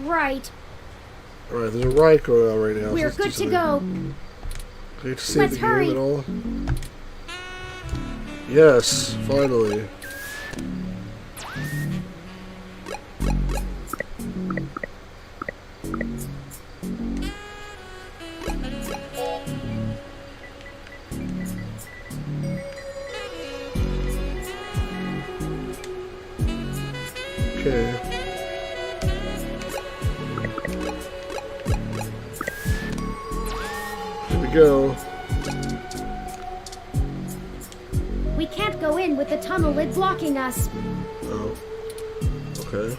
Right. Alright, there's a riot going on right now. We're so let's good do to something. go. Do you have to save Let's the hurry. game at all? Yes, finally. Okay. Here we go. We can't go in with the tunnel lid blocking us. Oh. Okay.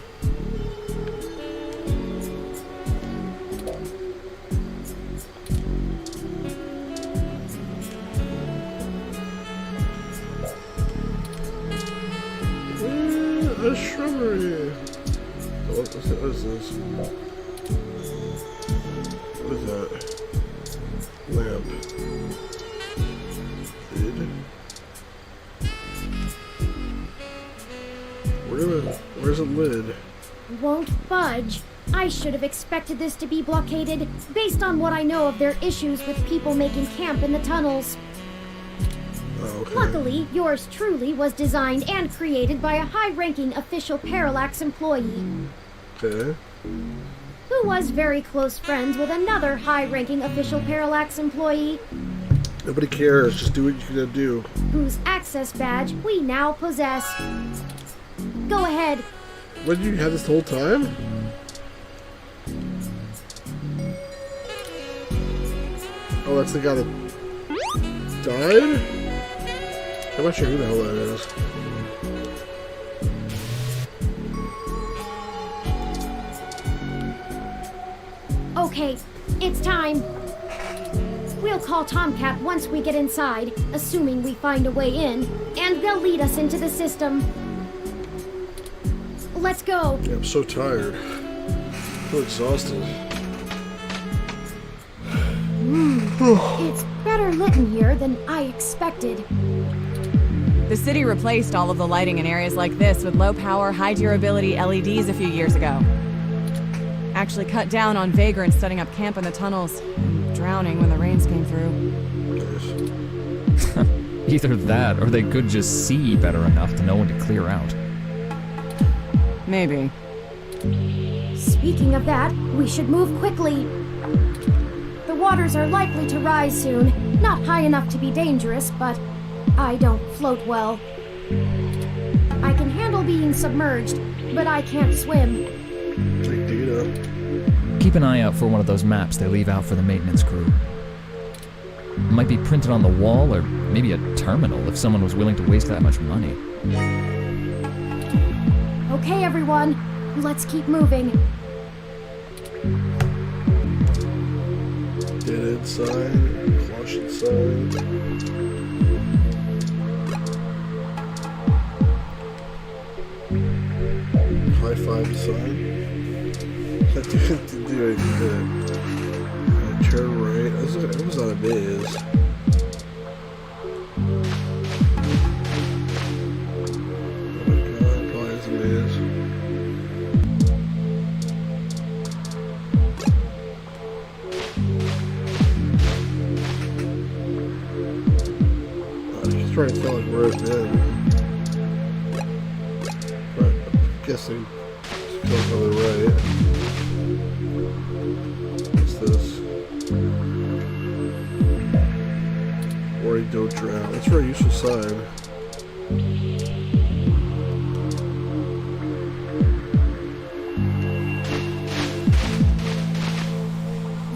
A shrubbery. What is this? What is that? Lamp. Lid. Where's a lid? Won't budge. I should have expected this to be blockaded, based on what I know of their issues with people making camp in the tunnels. Oh, okay. Luckily, yours truly was designed and created by a high-ranking official Parallax employee, Okay. who was very close friends with another high-ranking official Parallax employee, Nobody cares. Just do what you're gonna do. whose access badge we now possess. Go ahead. What, did you have this the whole time? Oh, that's the guy that died? I'm not sure who the hell that is. Okay, it's time. We'll call Tomcat once we get inside, assuming we find a way in, and they'll lead us into the system. Let's go. Yeah, I'm so tired. So exhausted. It's better lit in here than I expected. The city replaced all of the lighting in areas like this with low-power, high-durability LEDs a few years ago. Actually cut down on vagrants setting up camp in the tunnels, and drowning when the rains came through. Either that, or they could just see better enough to know when to clear out. Maybe. Speaking of that, we should move quickly. The waters are likely to rise soon. Not high enough to be dangerous, but I don't float well. I can handle being submerged, but I can't swim. Take data. Keep an eye out for one of those maps they leave out for the maintenance crew. Might be printed on the wall, or maybe a terminal if someone was willing to waste that much money. Okay, everyone, let's keep moving. Get inside. Flush inside. High five inside. That didn't do anything good. Turn right. It was on a maze. Oh my god, probably is a maze. He's trying to tell us where it's been. But I'm guessing it's going on the right. What's this? Worry, don't drown. That's a very useful sign.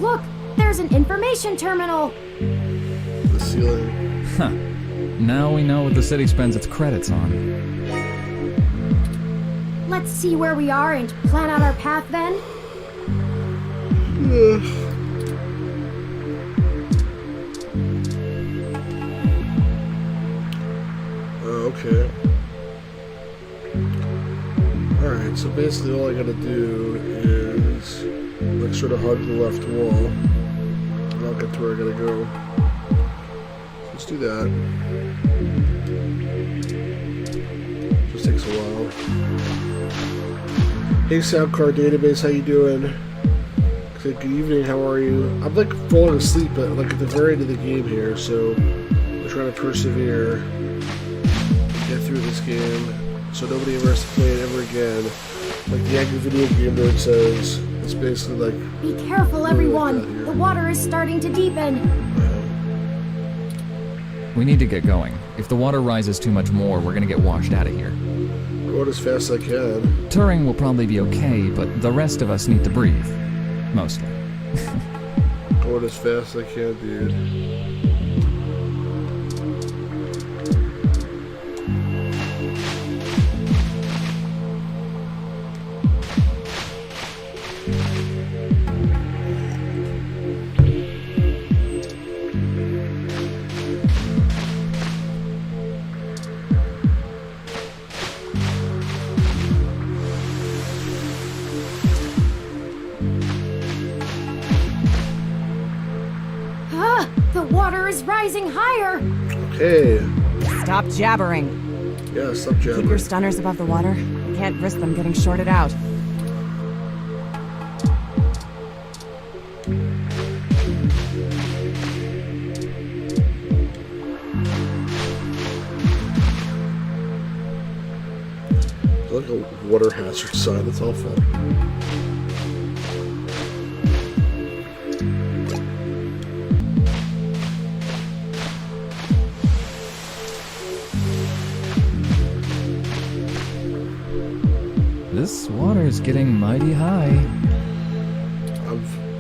Look, there's an information terminal. The ceiling. Huh. Now we know what the city spends its credits on. Let's see where we are and plan out our path then. Okay. Alright, so basically all I gotta do is like sort of hug the left wall. And I'll get to where I gotta go. Let's do that. Just takes a while. Hey Soundcard Database, how you doing? Good evening, how are you? I'm like falling asleep but like at the very end of the game here, so I'm trying to persevere. Get through this game so nobody ever has to play it ever again. Like the angry video game nerd says, it's basically like... Be careful, everyone! The water is starting to deepen! We need to get going. If the water rises too much more, we're gonna get washed out of here. Going as fast as I can. Turing will probably be okay, but the rest of us need to breathe. Mostly. Going as fast as I can, dude. The water is rising higher! Okay. Stop jabbering. Yeah, stop jabbering. Keep your stunners above the water. You can't risk them getting shorted out. It's like a water hazard sign, that's awful. This water is getting mighty high.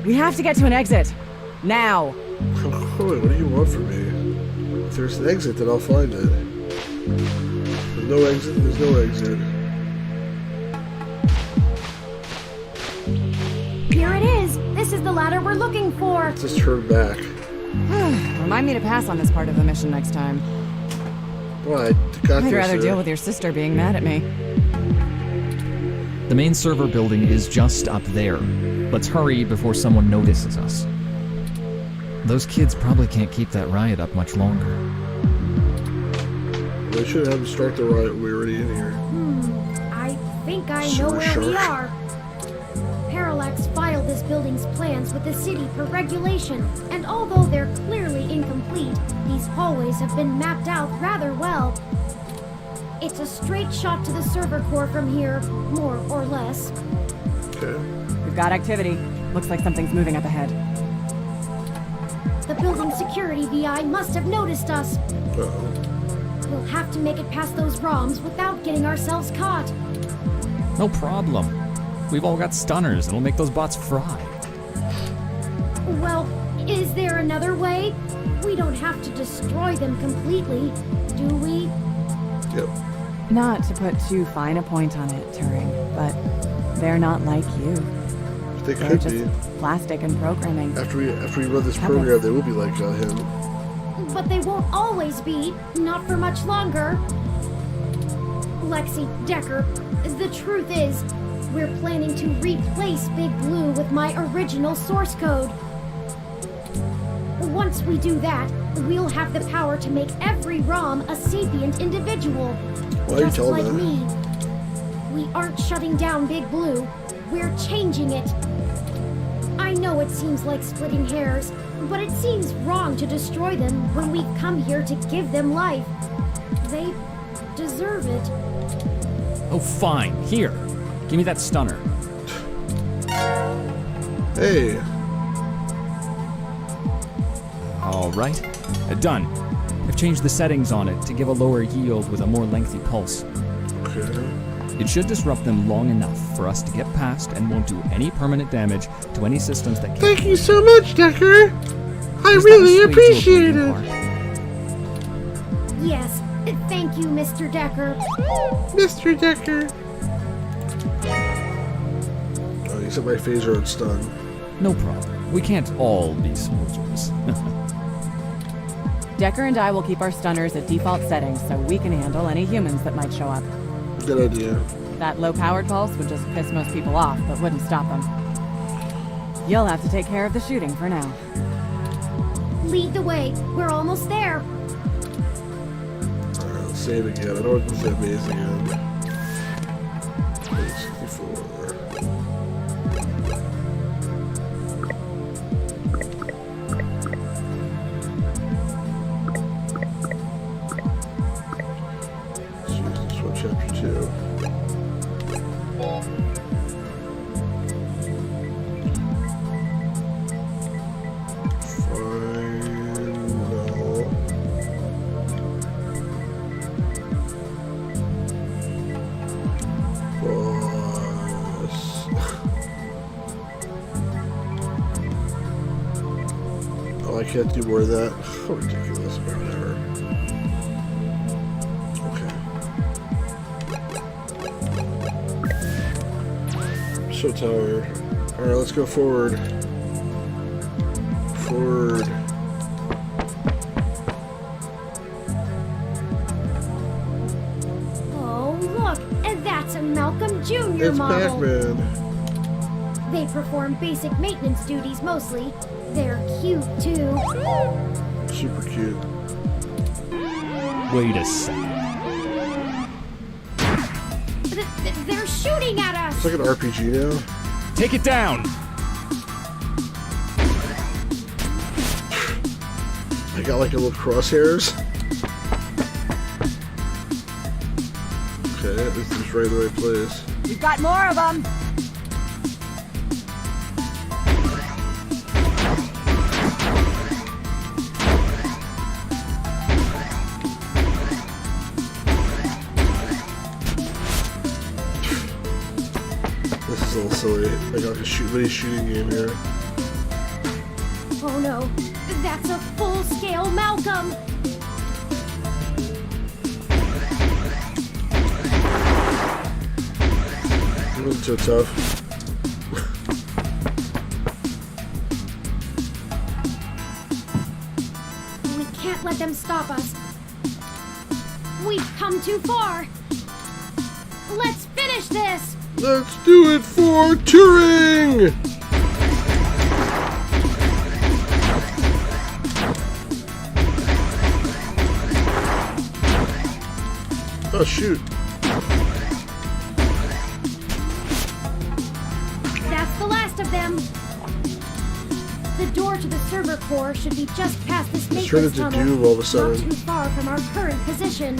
We have to get to an exit. Now. What do you want from me? If there's an exit, then I'll find it. There's no exit, there's no exit. Here it is! This is the ladder we're looking for! Let's just turn back. Remind me to pass on this part of the mission next time. Well, I got I'd this, rather deal with your sister being mad at me. The main server building is just up there. Let's hurry before someone notices us. Those kids probably can't keep that riot up much longer. They should have to start the riot when we're already in here. I think I know where we are. Parallax filed this building's plans with the city per regulation, and although they're clearly incomplete, these hallways have been mapped out rather well. It's a straight shot to the server core from here, more or less. Okay. We've got activity. Looks like something's moving up ahead. The building security VI must have noticed us. Uh-oh. We'll have to make it past those ROMs without getting ourselves caught. No problem. We've all got stunners. It'll make those bots fry. Well, is there another way? We don't have to destroy them completely, do we? Yep. Not to put too fine a point on it, Turing, but they're not like you. They They're could just be. plastic and programming. After we run this program, they will be like him. But they won't always be, not for much longer. Lexi, Decker, the truth is, we're planning to replace Big Blue with my original source code. Once we do that, we'll have the power to make every ROM a sapient individual. Why are you just telling like that? me. We aren't shutting down Big Blue, we're changing it. I know it seems like splitting hairs, but it seems wrong to destroy them when we've come here to give them life. They deserve it. Oh, fine. Here. Give me that stunner. Hey. All right. Done. I've changed the settings on it to give a lower yield with a more lengthy pulse. Okay. It should disrupt them long enough for us to get past and won't do any permanent damage to any systems that can't. Thank you so much, Decker. I Does that really assuage your appreciate bleeding it. heart? Yes, thank you, Mr. Decker. Mr. Decker. except my phaser and stun. No problem. We can't all be soldiers. Decker and I will keep our stunners at default settings so we can handle any humans that might show up. Good idea. That low-powered pulse would just piss most people off, but wouldn't stop them. You'll have to take care of the shooting for now. Lead the way. We're almost there. Alright, let's save again. I don't want to play base again. 64. Chapter 2. Oh, I can't do more of that. How ridiculous, but whatever. So tired. Alright, let's go forward. Forward. Oh, look! And that's a Malcolm Jr. It's model. Pac-Man. They perform basic maintenance duties mostly. They're cute, too. Super cute. Wait a second. They're shooting at us! It's like an RPG now. Take it down! I got like a little crosshairs. Okay, this is right in the right place. We've got more of them! This is a little silly. I got like a mini shooting game here. Oh no, that's a full-scale Malcolm! It wasn't too tough. We can't let them stop us. We've come too far. Let's finish this! Let's do it for Turing! Oh shoot. That's the last of them. The door to the server core should be just past this It's turned maintenance into tunnel, Doom all of a not sudden. too far from our current position.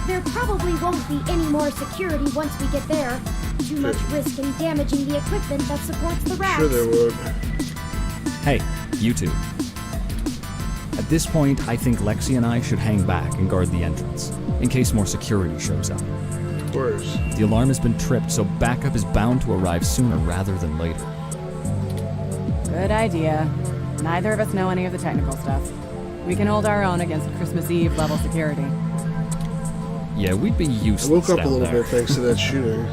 There probably won't be any more security once we get there. Too much risk in damaging the equipment that supports the racks. Sure they would. Hey, you two. At this point, I think Lexi and I should hang back and guard the entrance, in case more security shows up. Of course. The alarm has been tripped, so backup is bound to arrive sooner rather than later. Good idea. Neither of us know any of the technical stuff. We can hold our own against Christmas Eve level security. Yeah, we'd be I useless woke up a down little there. bit thanks to that shooting.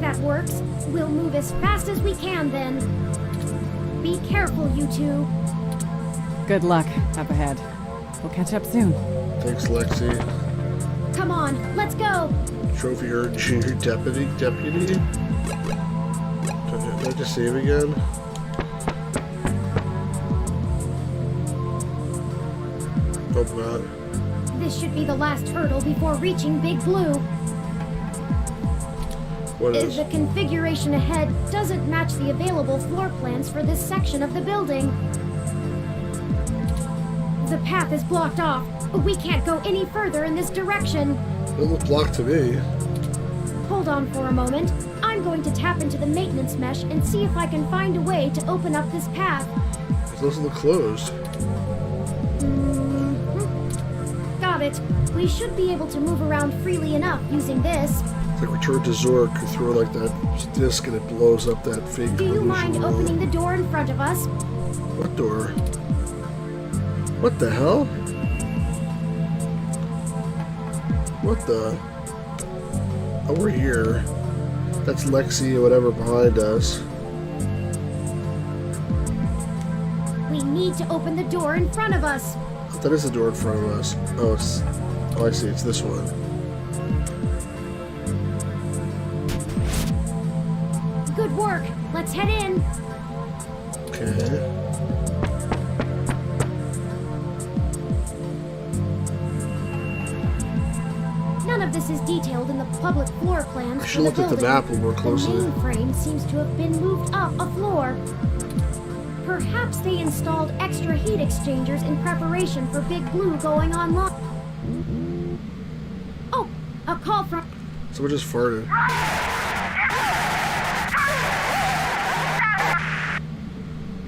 That works. We'll move as fast as we can then. Be careful, you two. Good luck up ahead. We'll catch up soon. Thanks, Lexi. Come on, let's go. Trophy earned junior deputy. Did I just save again? Hope not. This should be the last hurdle before reaching Big Blue. What is? The configuration ahead doesn't match the available floor plans for this section of the building. The path is blocked off. We can't go any further in this direction. It looked blocked to me. Hold on for a moment. I'm going to tap into the maintenance mesh and see if I can find a way to open up this path. It doesn't look closed. Got it. We should be able to move around freely enough using this. It's like Return to Zork, you throw like that disc and it blows up that fake Do you illusion mind world. opening the door in front of us? What door? What the hell? What the? Oh, we're here. That's Lexi or whatever behind us. We need to open the door in front of us. That is the door in front of us. Oh, I see. It's this one. Good work. Let's head in. Okay. None of this is detailed in the public floor plans I for should the look at the building. map a little more closely. The mainframe seems to have been moved up a floor. Perhaps they installed extra heat exchangers in preparation for Big Blue going online. Oh, a call from... Someone just farted.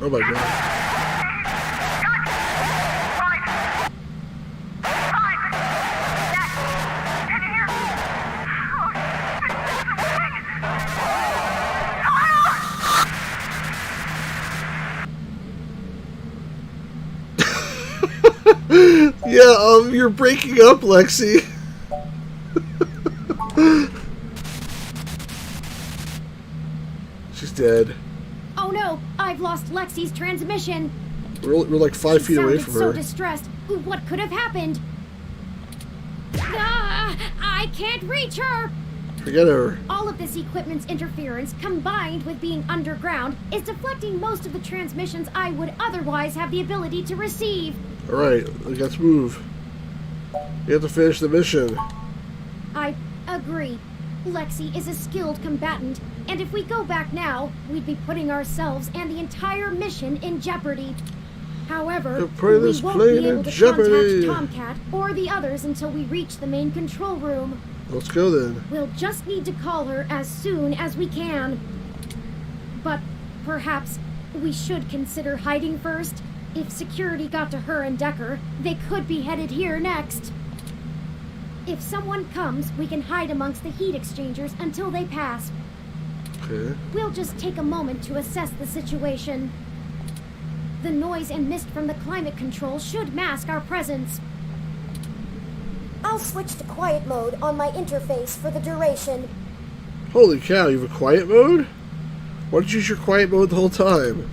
Oh my god. Yeah, you're breaking up, Lexi. She's dead. Oh no, I've lost Lexi's transmission. We're like 5 feet away from so her. distressed. What could have happened? Ah, I can't reach her. Forget her. All of this equipment's interference, combined with being underground, is deflecting most of the transmissions I would otherwise have the ability to receive. Alright, let's move. We have to finish the mission. I agree. Lexi is a skilled combatant, and if we go back now, we'd be putting ourselves and the entire mission in jeopardy. However, You're putting we this won't plane be able in to jeopardy. contact Tomcat or the others until we reach the main control room. Let's go then. We'll just need to call her as soon as we can. But perhaps we should consider hiding first. If security got to her and Decker, they could be headed here next. If someone comes, we can hide amongst the heat exchangers until they pass. Okay. We'll just take a moment to assess the situation. The noise and mist from the climate control should mask our presence. I'll switch to quiet mode on my interface for the duration. Holy cow, you have a quiet mode? Why don't you use your quiet mode the whole time?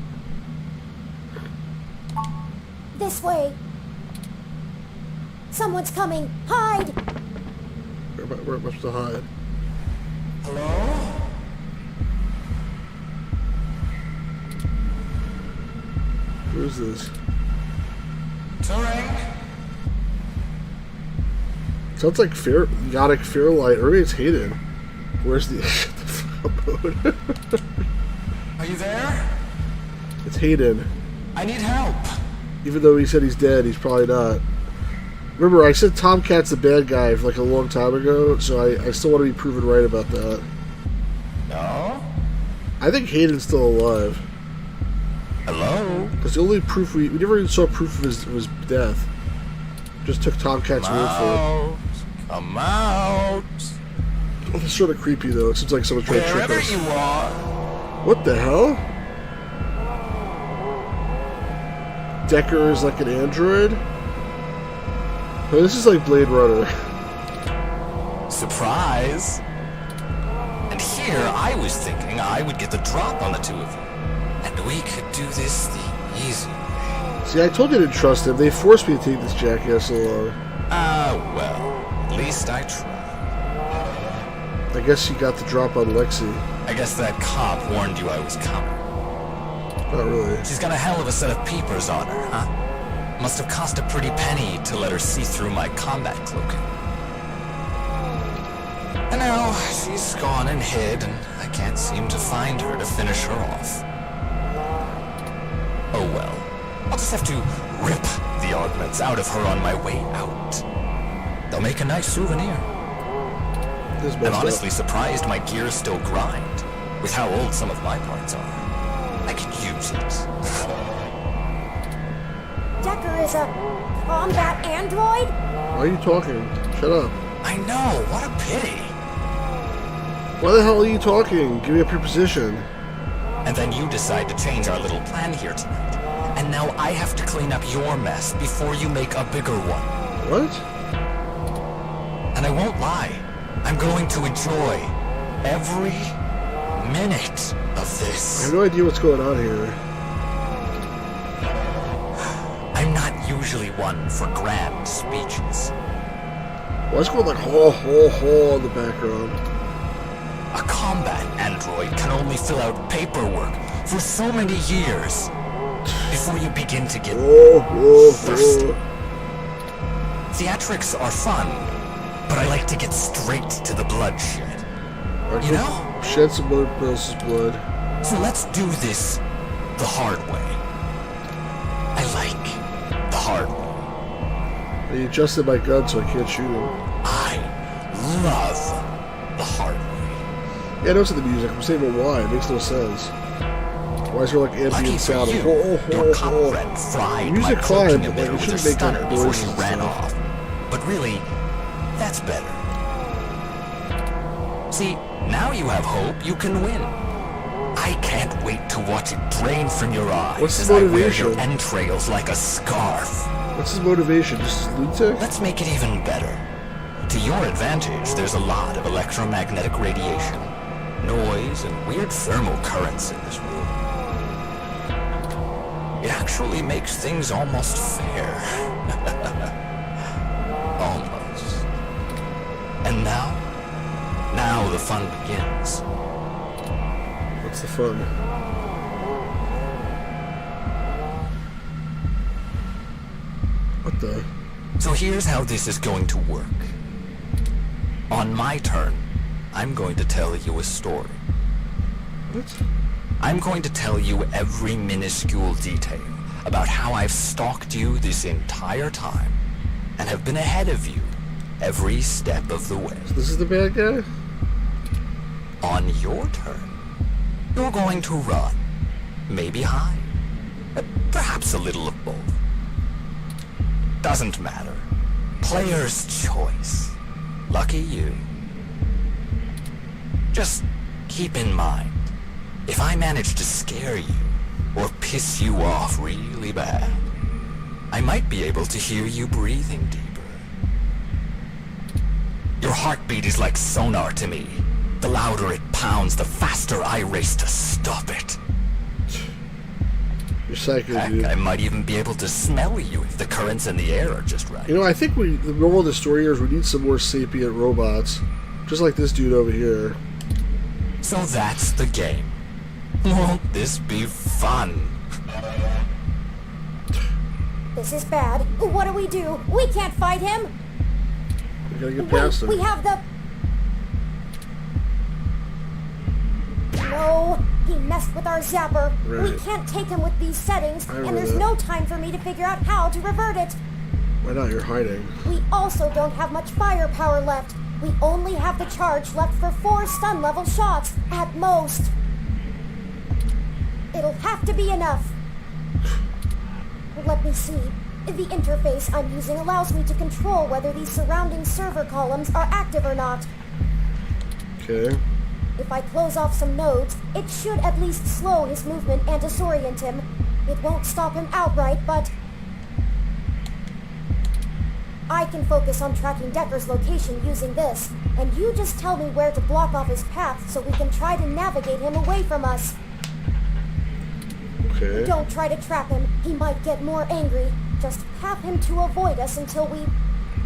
This way. Someone's coming. Hide! Where am I supposed to hide? Hello? Who is this? Turing? Sounds like Yachtic Fairlight, or maybe it's Hayden. Where's the shut the fuck up mode? Are you there? It's Hayden. I need help. Even though he said he's dead, he's probably not. Remember, I said Tomcat's the bad guy like a long time ago, so I still want to be proven right about that. No? I think Hayden's still alive. Hello? Because the only proof we never even saw proof of his death. Just took Tomcat's word for it. Come out. It's sort of creepy though. It seems like someone's trying to trick Wherever us. you are. What the hell? Decker is like an android? Oh, this is like Blade Runner. Surprise. And here I was thinking I would get the drop on the two of you. And we could do this the easy way. See, I told you to trust him. They forced me to take this jackass so long. Well, at least I tried. I guess you got the drop on Lexi. I guess that cop warned you I was coming. Not really. She's got a hell of a set of peepers on her, huh? Must have cost a pretty penny to let her see through my combat cloaking. And now she's gone and hid, and I can't seem to find her to finish her off. Oh well. I'll just have to rip the augments out of her on my way out. They'll make a nice souvenir. This I'm messed honestly up. surprised my gears still grind, with how old some of my parts are. I could use it. Decker is a combat android? Why are you talking? Shut up. I know, what a pity. Why the hell are you talking? Give me up your position. And then you decide to change our little plan here tonight. And now I have to clean up your mess before you make a bigger one. What? And I won't lie, I'm going to enjoy every minute of I this. have no idea what's going on here. I'm not usually one for grand speeches. Why is it going like ho ho ho in the background? A combat android can only fill out paperwork for so many years before you begin to get Oh, oh, thirsty. oh. Theatrics are fun, but I like to get straight to the bloodshed. You know? Shed some other else's blood. So let's do this the hard way. I like the hard way. He adjusted my gun so I can't shoot him. I love the hard way. Yeah, I noticed the music. I'm saying, but why? It makes no sense. Why is there like Lucky ambient for sound? you, Oh, oh, your oh, cop oh. friend fried Music my fine, cloaking but, a like, bit it with her shouldn't make, like, stunner before noises she and ran stuff. off. But really, that's better. See, now you have hope you can win. I can't wait to watch it drain from your eyes What's as the I wear motivation? your entrails like a scarf. What's his motivation? Just loot tech? Let's make it even better. To your advantage, there's a lot of electromagnetic radiation, noise, and weird thermal currents in this room. It actually makes things almost fair. Almost. And now the fun begins. What's the fun? What the? So here's how this is going to work. On my turn, I'm going to tell you a story. What? I'm going to tell you every minuscule detail about how I've stalked you this entire time and have been ahead of you every step of the way. This is the bad guy? On your turn, you're going to run, maybe hide, perhaps a little of both. Doesn't matter. Player's choice. Lucky you. Just keep in mind, if I manage to scare you or piss you off really bad, I might be able to hear you breathing deeper. Your heartbeat is like sonar to me. The louder it pounds, the faster I race to stop it. You're psycho, Heck, dude. I might even be able to smell you if the currents in the air are just right. You know, I think the moral of the story here is we need some more sapient robots. Just like this dude over here. So that's the game. Won't this be fun? This is bad. What do we do? We can't fight him. We gotta get past him. We have the... No, he messed with our zapper. We Right. can't take him with these settings, I and remember there's that. no time for me to figure out how to revert it. Why not? You're hiding. We also don't have much firepower left. We only have the charge left for 4 stun level shots, at most. It'll have to be enough. Let me see. The interface I'm using allows me to control whether these surrounding server columns are active or not. Okay. If I close off some nodes, it should at least slow his movement and disorient him. It won't stop him outright, but... I can focus on tracking Decker's location using this, and you just tell me where to block off his path so we can try to navigate him away from us. Okay. Don't try to trap him. He might get more angry. Just have him to avoid us until we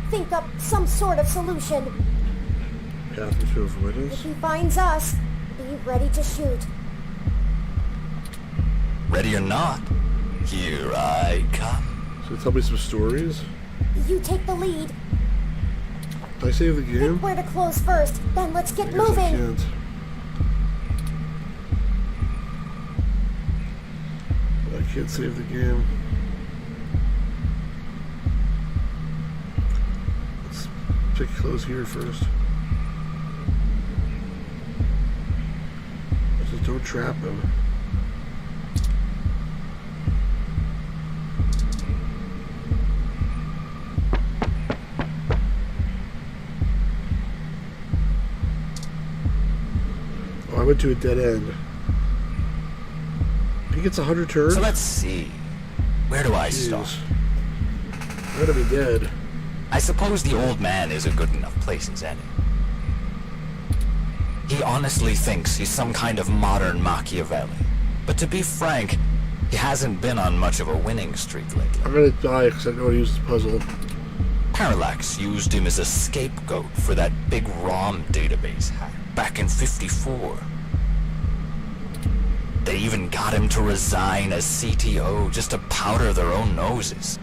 think up some sort of solution. Path to If avoidance. he finds us, be ready to shoot. Ready or not, here I come. So tell me some stories. You take the lead. Did I save the game? Pick where to close first, then let's get I guess I moving. can't. I can't save the game. Let's pick close here first. Just don't trap him. Oh, I went to a dead end. He gets 100 turns? So let's see. Where do I start? Jeez. I'm gonna be dead. I suppose the old man is a good enough place as any. He honestly thinks he's some kind of modern Machiavelli. But to be frank, he hasn't been on much of a winning streak lately. I'm gonna die because I know how to use this puzzle. Parallax used him as a scapegoat for that big ROM database hack back in '54. They even got him to resign as CTO just to powder their own noses.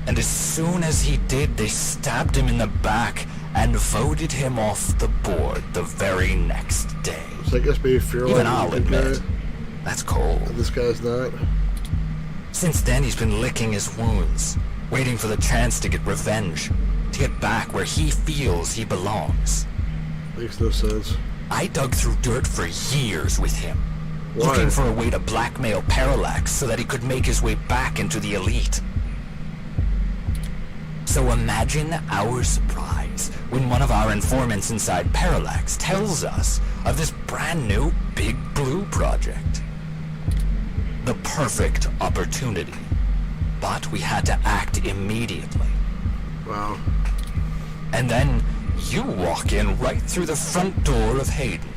And as soon as he did, they stabbed him in the back and voted him off the board the very next day. So I guess maybe Fearlight Even is I'll a good admit, guy, that's cold. and this guy's not. Since then, he's been licking his wounds, waiting for the chance to get revenge, to get back where he feels he belongs. Makes no sense. I dug through dirt for years with him, Why? looking for a way to blackmail Parallax so that he could make his way back into the elite. So imagine our surprise when one of our informants inside Parallax tells us of this brand new Big Blue project. The perfect opportunity. But we had to act immediately. Wow. And then you walk in right through the front door of Hayden,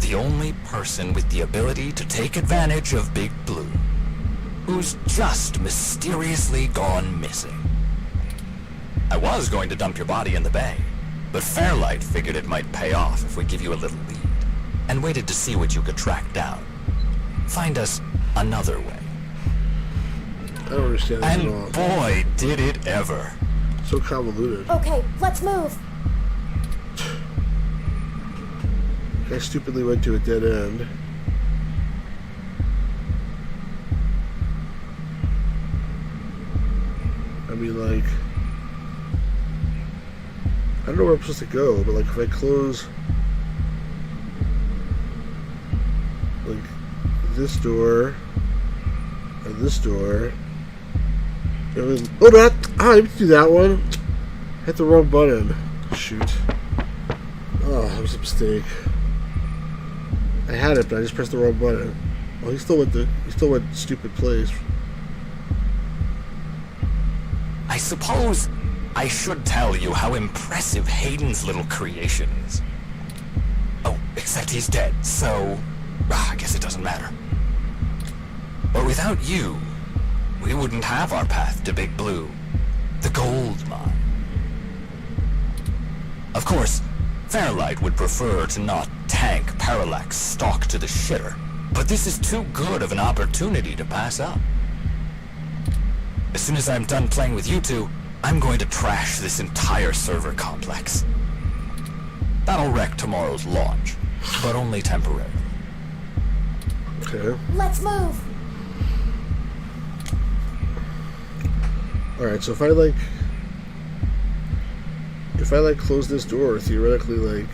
the only person with the ability to take advantage of Big Blue, who's just mysteriously gone missing. I was going to dump your body in the bay, but Fairlight figured it might pay off if we give you a little lead, and waited to see what you could track down. Find us another way. I don't understand this And at all. boy, did it ever. So convoluted. Okay, let's move. I stupidly went to a dead end. I mean, like, I don't know where I'm supposed to go, but like if I close like this door and this door, I mean, oh, that, I didn't do that one. Hit the wrong button. Shoot. Oh, that was a mistake. I had it, but I just pressed the wrong button. Well, he still went stupid place. I suppose I should tell you how impressive Hayden's little creation is. Oh, except he's dead, so I guess it doesn't matter. But without you, we wouldn't have our path to Big Blue, the gold mine. Of course, Fairlight would prefer to not tank Parallax stock to the shitter, but this is too good of an opportunity to pass up. As soon as I'm done playing with you two, I'm going to trash this entire server complex. That'll wreck tomorrow's launch, but only temporarily. Okay. Let's move. Alright, so if I close this door, theoretically, like,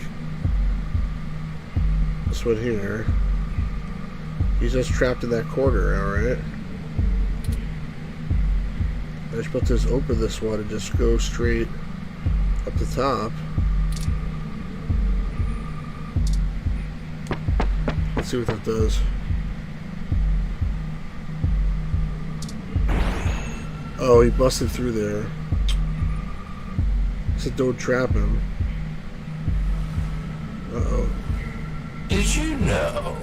this one here, he's just trapped in that corner, alright? I'm supposed to just open this one and just go straight up the top. Let's see what that does. Oh, he busted through there. He said don't trap him. Uh-oh. Did you know?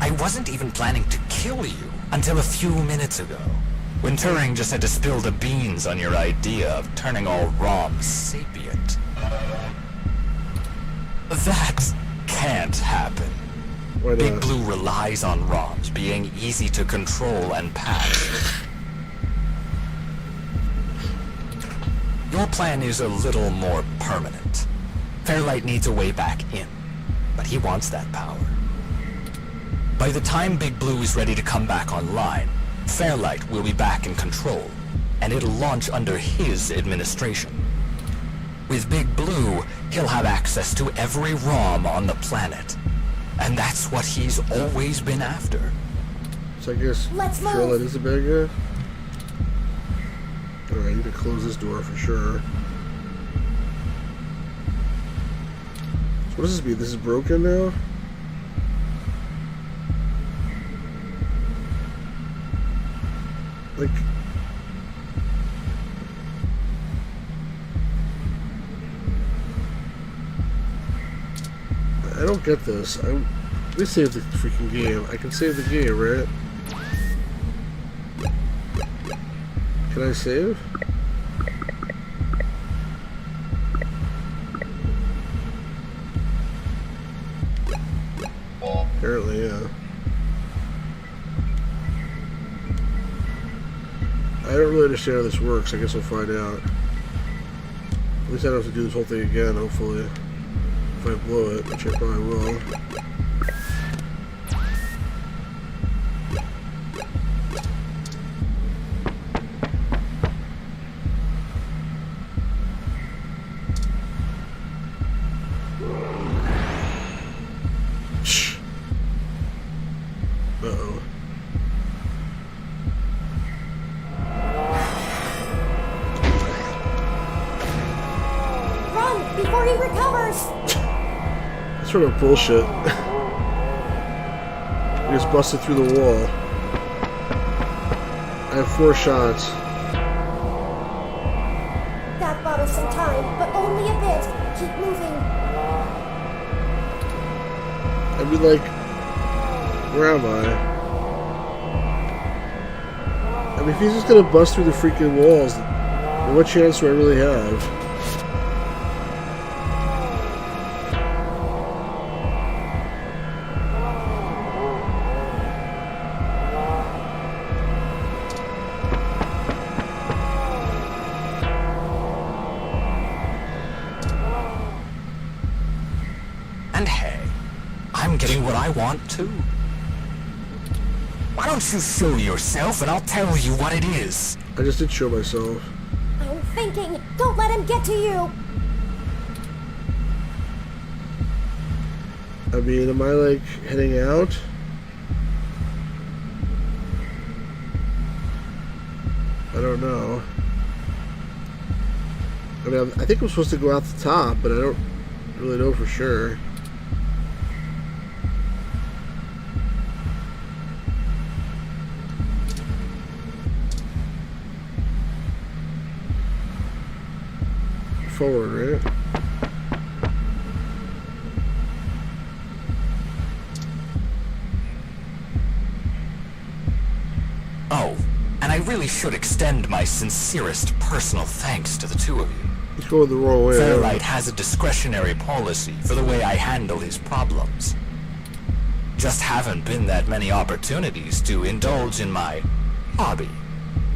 I wasn't even planning to kill you until a few minutes ago, when Turing just had to spill the beans on your idea of turning all ROMs sapient. That can't happen. Why Big not? Blue relies on ROMs being easy to control and patch. Your plan is a little more permanent. Fairlight needs a way back in, but he wants that power. By the time Big Blue is ready to come back online, Fairlight will be back in control, and it'll launch under his administration. With Big Blue, he'll have access to every ROM on the planet, and that's what he's always been after. So I guess Let's move. Charlotte is a bad guy. Alright, I need to close this door for sure. So what does this mean? This is broken now? Like... don't get this. Let me save the freaking game. I can save the game, right? Can I save? Apparently, yeah. I don't really understand how this works. I guess I'll find out. At least I don't have to do this whole thing again, hopefully. If I blow it, which I probably will. Uh-oh. Run before he recovers! That's sort of bullshit. He just busted through the wall. I have 4 shots. That bought us some time, but only a bit. Keep moving. I mean, like, where am I? I mean, if he's just gonna bust through the freaking walls, then what chance do I really have? And hey, I'm getting what I want too. Why don't you show yourself and I'll tell you what it is? I just did show myself. I'm thinking. Don't let him get to you. I mean, am I, like, heading out? I don't know. I mean, I think I'm supposed to go out the top, but I don't really know for sure. Forward, right? Oh, and I really should extend my sincerest personal thanks to the two of you. He's going the wrong way. Fairlight has a discretionary policy for the way I handle his problems. Just haven't been that many opportunities to indulge in my hobby,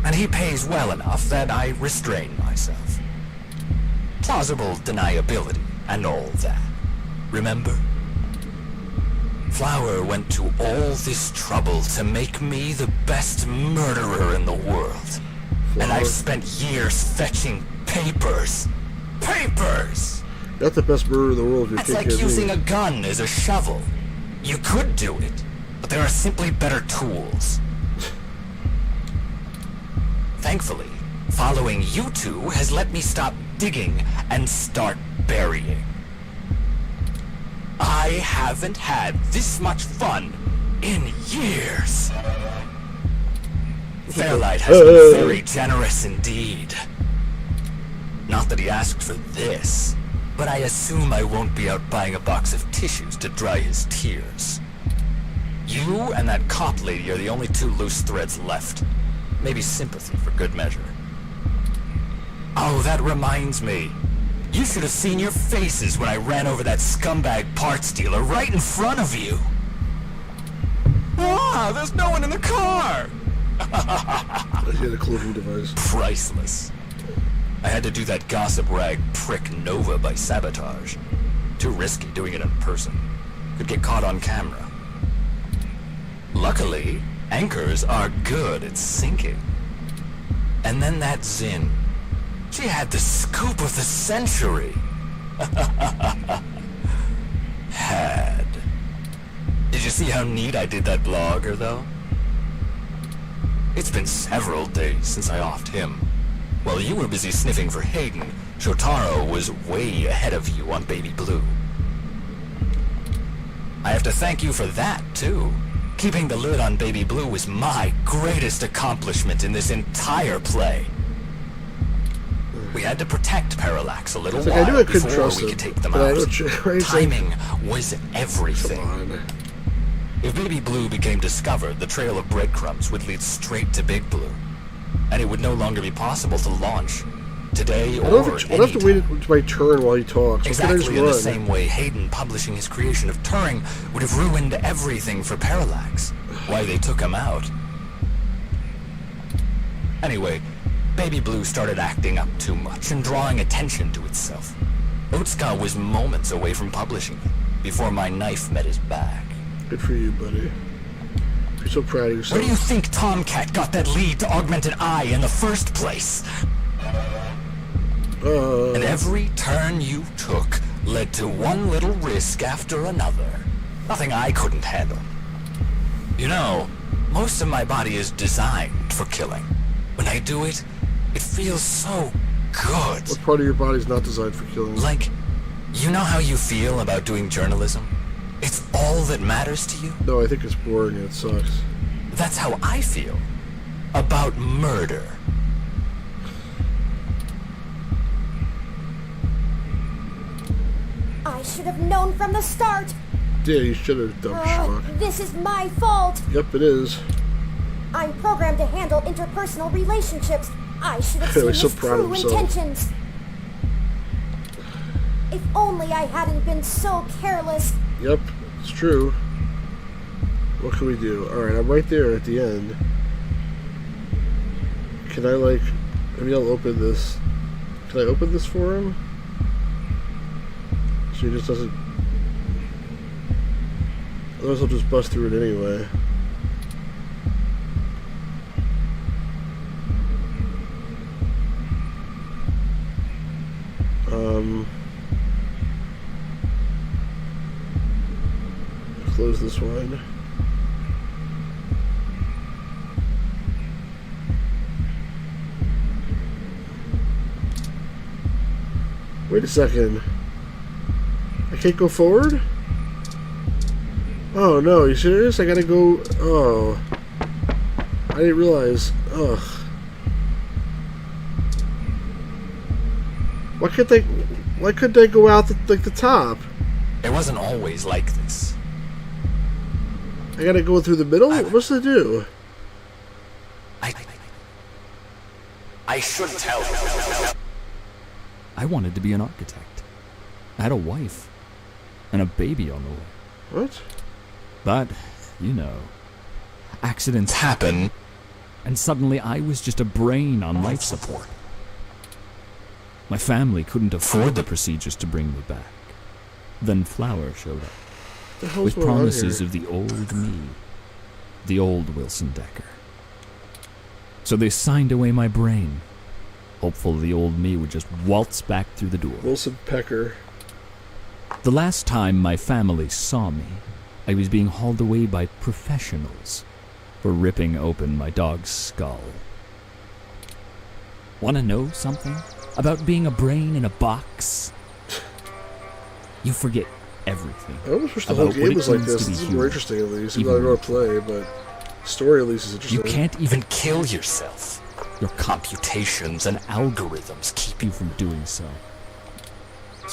and he pays well enough that I restrain myself. Plausible deniability and all that. Remember? Flower went to all this trouble to make me the best murderer in the world. And I've spent years fetching papers. Papers! Not the best murderer in the world if you're That's like kicking using me. a gun as a shovel. You could do it, but there are simply better tools. Thankfully, following you two has let me stop digging and start burying. I haven't had this much fun in years. Fairlight has been very generous indeed. Not that he asked for this, but I assume I won't be out buying a box of tissues to dry his tears. You and that cop lady are the only 2 loose threads left. Maybe sympathy for good measure. Oh, that reminds me. You should have seen your faces when I ran over that scumbag parts dealer right in front of you. Ah, there's no one in the car! I hit a closing device. Priceless. I had to do that gossip rag prick Nova by sabotage. Too risky doing it in person. Could get caught on camera. Luckily, anchors are good at sinking. And then that Zin. She had the scoop of the century. Had. Did you see how neat I did that blogger, though? It's been several days since I offed him. While you were busy sniffing for Hayden, Shotaro was way ahead of you on Baby Blue. I have to thank you for that, too. Keeping the lid on Baby Blue was my greatest accomplishment in this entire play. We had to protect Parallax a little It's like, while I knew I couldn't before trust we him, could take them but I out. don't. Right? It's like, Timing was everything. come on. If Baby Blue became discovered, the trail of breadcrumbs would lead straight to Big Blue, and it would no longer be possible to launch today or I don't have to wait until my turn while he talks. Why can't I just Exactly in the run? same way Hayden publishing his creation of Turing would have ruined everything for Parallax. Why they took him out. Anyway, Baby Blue started acting up too much and drawing attention to itself. Otska was moments away from publishing it before my knife met his back. Good for you, buddy. You're so proud of yourself. Where do you think Tomcat got that lead to Augmented Eye in the first place? And every turn you took led to one little risk after another. Nothing I couldn't handle. You know, most of my body is designed for killing. When I do it, it feels so good. What part of your body's not designed for killing? Like, you know how you feel about doing journalism? It's all that matters to you? No, I think it's boring and it sucks. That's how I feel about murder. I should have known from the start. Yeah, you should have, dumb schmuck. This is my fault. Yep, it is. I'm programmed to handle interpersonal relationships. I should have He seen was so his proud of true himself. intentions. If only I hadn't been so careless. Yep, it's true. What can we do? Alright, I'm right there at the end. Can I, like... Maybe I'll open this. Can I open this for him? So he just doesn't... Otherwise I'll just bust through it anyway. Close this one. Wait a second. I can't go forward? Oh no, you serious? I gotta go... Oh. I didn't realize. Ugh. Why couldn't I go out the top? It wasn't always like this. I gotta go through the middle? What's to do? I should tell. I wanted to be an architect. I had a wife. And a baby on the way. What? But, you know, accidents happen. And suddenly I was just a brain on life support. My family couldn't afford the procedures to bring me back. Then Flower showed up. The hell's With going on promises here? of the old me. The old Wilson Decker. So they signed away my brain, hopeful the old me would just waltz back through the door. Wilson Pecker. The last time my family saw me, I was being hauled away by professionals for ripping open my dog's skull. Want to know something about being a brain in a box? You forget everything. I almost wish the about whole what game it was like means this. to be This is human, more interesting at least. even Even though I when don't know how to play, but story at least is interesting. you can't even Kill yourself. Your computations and algorithms keep keep you from doing so.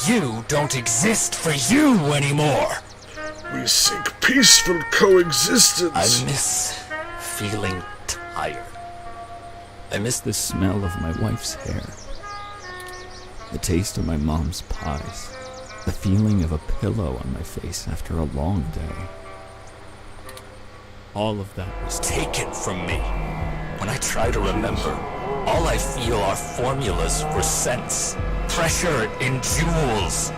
You don't exist for you anymore. We seek peaceful coexistence. I miss feeling tired. I miss the smell of my wife's hair, the taste of my mom's pies, the feeling of a pillow on my face after a long day. All of that was Taken from me. When I try to remember, all I feel are formulas for sense. Pressure in joules.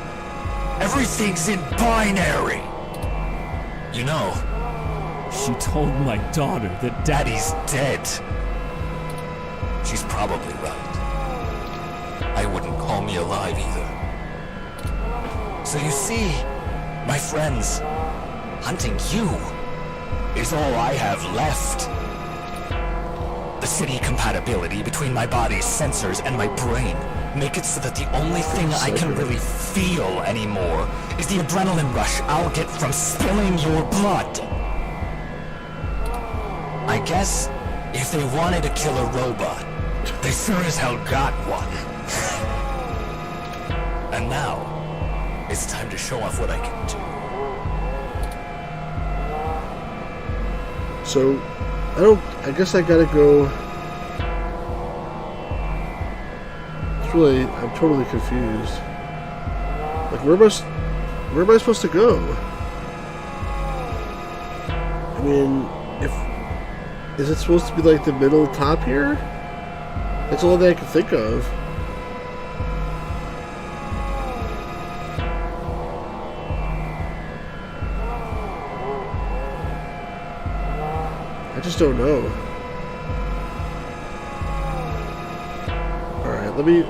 Everything's in binary. You know, She told my daughter that Daddy's dead. She's probably right. I wouldn't call me alive either. So you see, my friends, hunting you is all I have left. The city compatibility between my body's sensors and my brain make it so that the only thing I can really feel anymore is the adrenaline rush I'll get from spilling your blood. I guess if they wanted to kill a robot, they sure as hell got one. And now, it's time to show off what I can do. So, I guess I gotta go. I'm totally confused. Like, where am I supposed to go? I mean, is it supposed to be like the middle top here? That's all that I can think of. I just don't know. Alright, let me...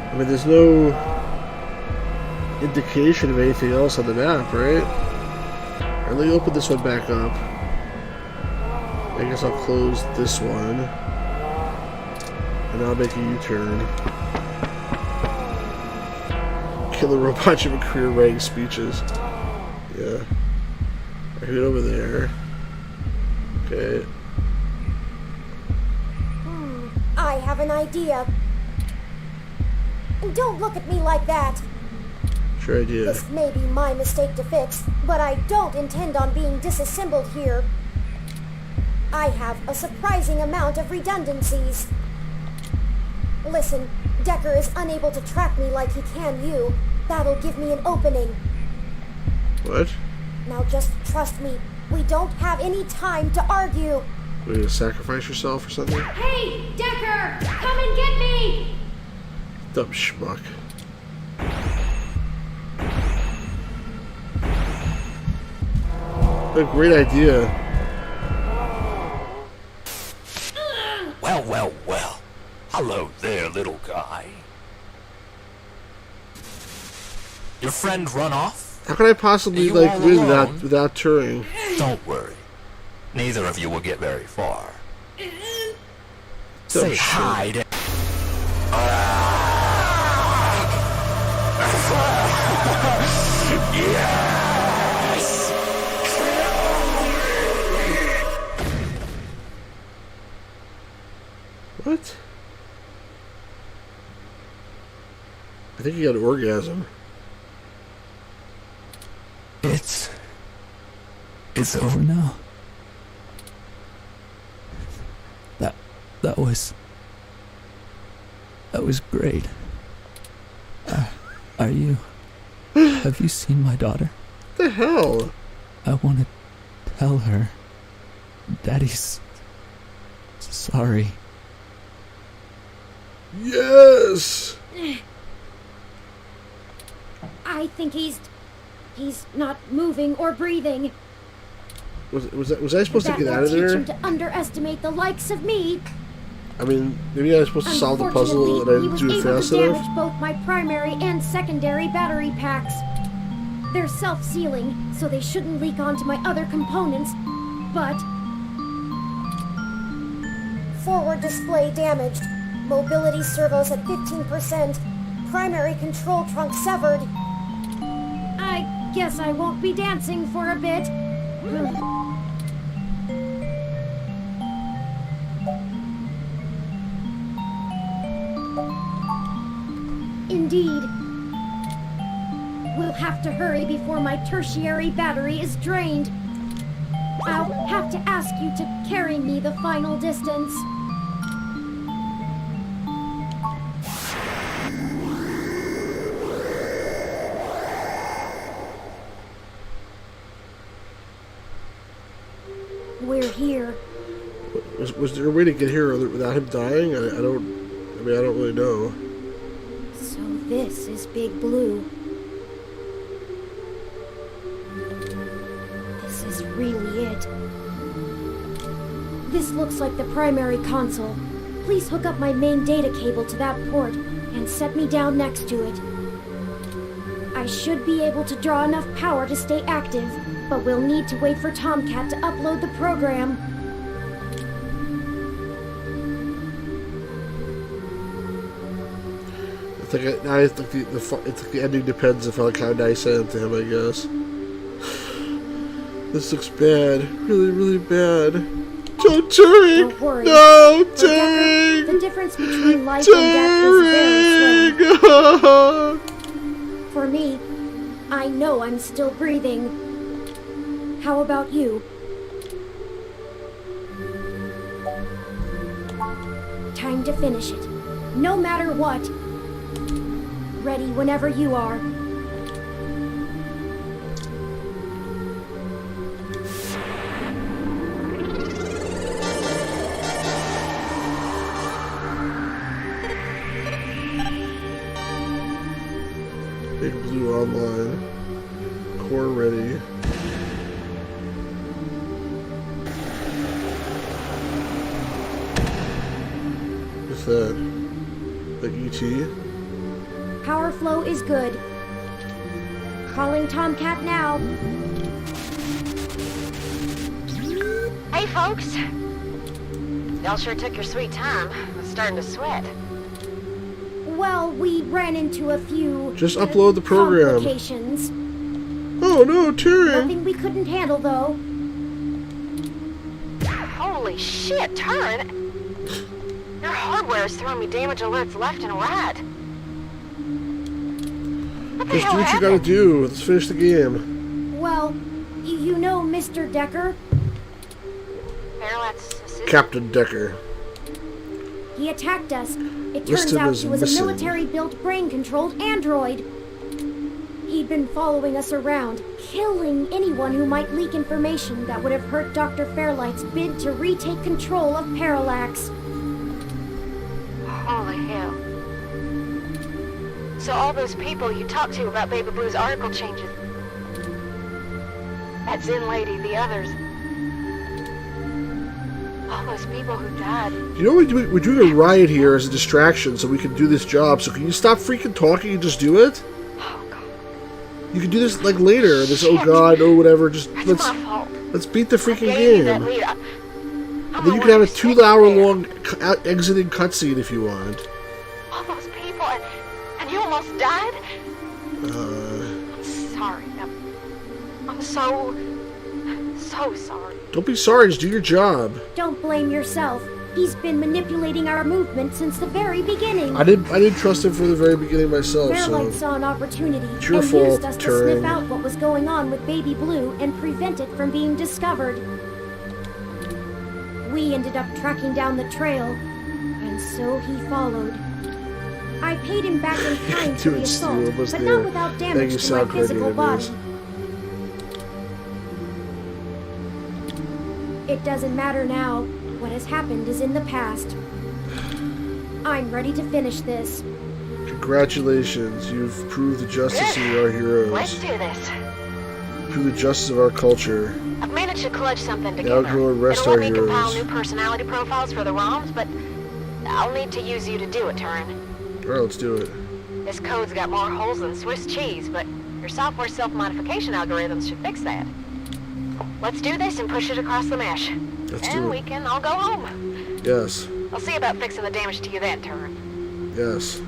I mean, there's no indication of anything else on the map, right? Alright, let me open this one back up. I guess I'll close this one. And I'll make a U-turn. Killer Robot of a career writing speeches. Yeah. Right over there. Okay. I have an idea. Don't look at me like that. Sure idea. This may be my mistake to fix, but I don't intend on being disassembled here. I have a surprising amount of redundancies. Listen, Decker is unable to track me like he can you. That'll give me an opening. What? Now just trust me. We don't have any time to argue. Are you gonna sacrifice yourself or something? Hey, Decker! Come and get me! Dumb schmuck. A great idea. Well, well, well. Hello there, little guy. Your friend run off? How can I possibly You like all win alone? without Turing? Don't worry. Neither of you will get very far. Dumb Say shit. hi to... Yes! What? I think he got an orgasm. It's over now. That was great. Are you... Have you seen my daughter? What the hell? I want to tell her. Daddy's... sorry. Yes! I think he's not moving or breathing. Was I supposed to That get will out of teach there? him to underestimate the likes of me. I mean, maybe I was supposed to solve the puzzle and I Unfortunately, didn't he do it was able fast to enough. damage both my primary and secondary battery packs. They're self-sealing, so they shouldn't leak onto my other components, but... Forward display damaged. Mobility servos at 15%. Primary control trunk severed. I guess I won't be dancing for a bit. Indeed. We'll have to hurry before my tertiary battery is drained. I'll have to ask you to carry me the final distance. We're here. Was there a way to get here without him dying? I don't really know. So this is Big Blue. This is really it. This looks like the primary console. Please hook up my main data cable to that port and set me down next to it. I should be able to draw enough power to stay active, but we'll need to wait for Tomcat to upload the program. I think the ending depends on how nice I am to him, I guess. This looks bad. Really, really bad. Don't Turing! Don't worry. No, For Decker, Turing! the difference between life and death is very slim. Turing! For me, I know I'm still breathing. How about you? Time to finish it. No matter what. Ready whenever you are. Big Blue Online. Core ready. What's that? Like ET? Power flow is good. Calling Tomcat now. Hey, folks. Y'all sure took your sweet time. I'm starting to sweat. Well, we ran into a few... Just upload the program. complications. Oh no, Turing! Nothing we couldn't handle, though. Holy shit, Turin! Your hardware is throwing me damage alerts left and right. What the Just hell do what you happened? gotta do. Let's finish the game. Well, you know Mr. Decker? Parallax assistant. Captain Decker. He attacked us. It turns Listed out as he was missing. a military-built brain-controlled android. He'd been following us around, killing anyone who might leak information that would have hurt Dr. Fairlight's bid to retake control of Parallax. Holy hell. So all those people you talked to about Baby Blue's article changes. That Zen lady, the others. All those people who died. You know, we're doing a riot here as a distraction so we can do this job. So can you stop freaking talking and just do it? Oh, God. You can do this like later. This oh god, oh whatever. Just That's let's my fault. let's beat the I freaking gave you that game. lead. And then you can have a 2-hour long exiting cutscene if you want. All those people, and you almost died? I'm sorry. I'm so sorry. Don't be sorry. Just do your job. Don't blame yourself. He's been manipulating our movement since the very beginning. I didn't trust him from the very beginning myself. Fairlight So saw an opportunity It's your and fault, used us to Turing. sniff out what was going on with Baby Blue and prevent it from being discovered. We ended up tracking down the trail, and so he followed. I paid him back in kind for the Dude, assault, Stu, almost but there. not without Thank damage you, to my sound physical coordinator, body. It doesn't matter now. What has happened is in the past. I'm ready to finish this. congratulations, you've proved the justice of our Let's heroes. do this. Proved the justice of our culture. I've managed to collect something Now together. go and rest It'll let our me compile heroes. new personality profiles for the ROMs, but I'll need to use you to do it, Turin. Alright, let's do it. This code's got more holes than Swiss cheese, but your software self-modification algorithms should fix that. Let's do this and push it across the mesh. Let's and do we it. can all go home. Yes. I'll see about fixing the damage to you then, Turin. Yes.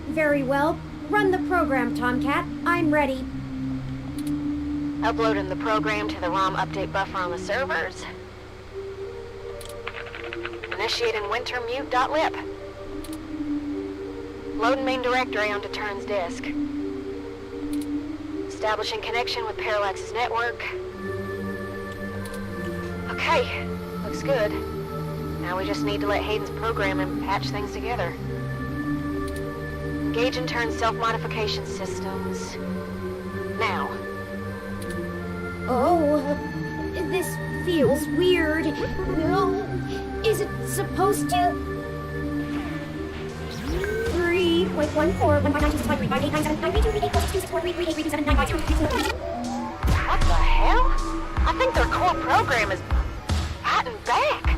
Very well. Run the program, Tomcat. I'm ready. Uploading the program to the ROM update buffer on the servers. Initiating wintermute.lib. Loading main directory onto Turin's disk. Establishing connection with Parallax's network. Okay, looks good. Now we just need to let Hayden's program and patch things together. Engaging Turin's self-modification systems. Now. Oh, this feels weird. Oh, is it supposed to? 3.14. What the hell? I think their core program is fighting back.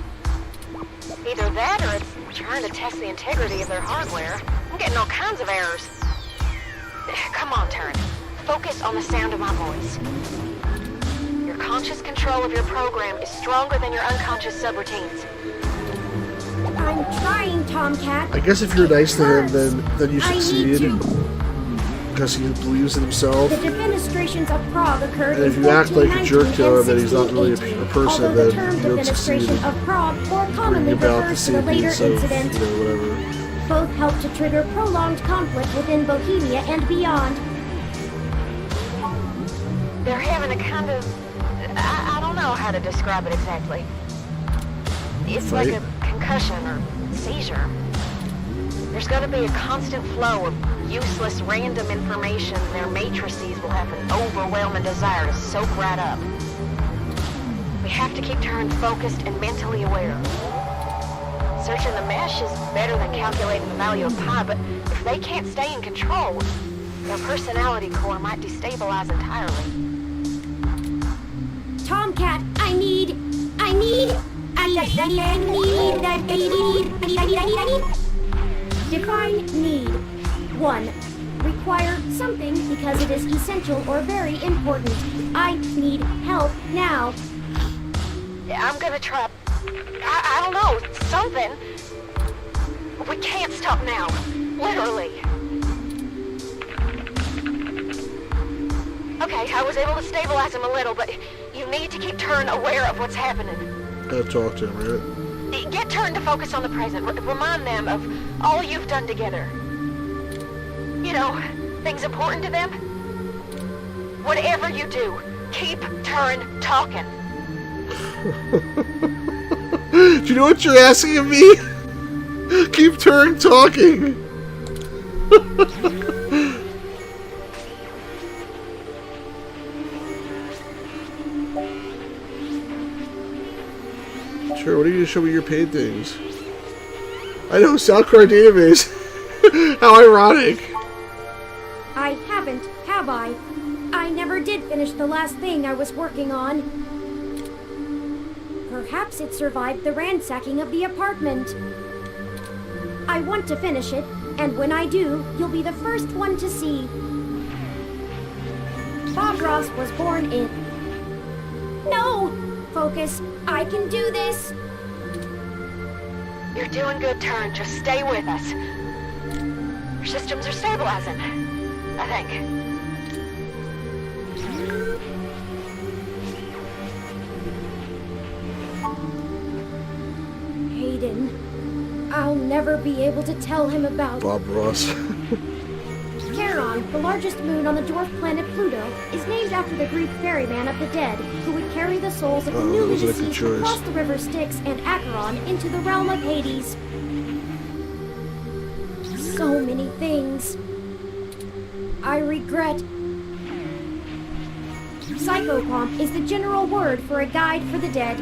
Either that or it's trying to test the integrity of their hardware. I'm getting all kinds of errors. Come on, Turin. Focus on the sound of my voice. Your conscious control of your program is stronger than your unconscious subroutines. I'm trying, Tomcat. I guess if you're nice to him, then you I need succeed. to. because he believes in himself. The defenestrations of Prague occurred And if in you act like a 1419 jerk to him, and then he's not really a 1618, person, although the then term you don't succeed defenestration in of Prague more commonly bringing about the refers to the later sapience of, incident. whatever. Both helped to trigger prolonged conflict within Bohemia and beyond. They're having a kind of... I don't know how to describe it exactly. It's like a concussion or seizure. There's going to be a constant flow of useless, random information. Their matrices will have an overwhelming desire to soak right up. We have to keep Turin focused and mentally aware. Searching the mesh is better than calculating the value of pi, but if they can't stay in control, their personality core might destabilize entirely. Tomcat, I need. Define need. 1. Require something because it is essential or very important. I need help now. I'm gonna try... I don't know, something. We can't stop now. Literally. Okay, I was able to stabilize him a little, but you need to keep Turin aware of what's happening. Gotta talk to him, right? Get Turin to focus on the present. Remind them of all you've done together. You know, things important to them. Whatever you do, keep Turin talking. Do you know what you're asking of me? Keep Turin talking. Sure, what are you going to show me your paintings? I know, sound card database. How ironic. I haven't, have I? I never did finish the last thing I was working on. Perhaps it survived the ransacking of the apartment. I want to finish it, and when I do, you'll be the first one to see. Bob Ross was born in... No! Focus. I can do this. You're doing good, Turin. Just stay with us. Your systems are stabilizing, I think. Hayden. I'll never be able to tell him about... Bob Ross. Charon, the largest moon on the dwarf planet Pluto, is named after the Greek ferryman of the dead, who would carry the souls of the newly deceased across the river Styx and Acheron into the realm of Hades. So many things. I regret. Psychopomp is the general word for a guide for the dead.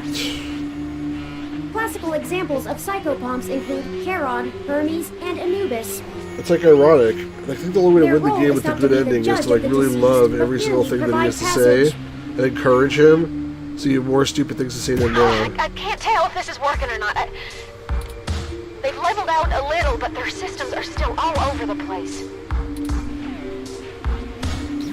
Classical examples of psychopomps include Charon, Hermes, and Anubis. It's like ironic. I think the only way to Their win the role game is with a not to good be the ending is judge to like of the really deceased, love but every single merely thing that he provide has to passage. say and encourage him, so you have more stupid things to say than no. I can't tell if this is working or not. They've leveled out a little, but their systems are still all over the place.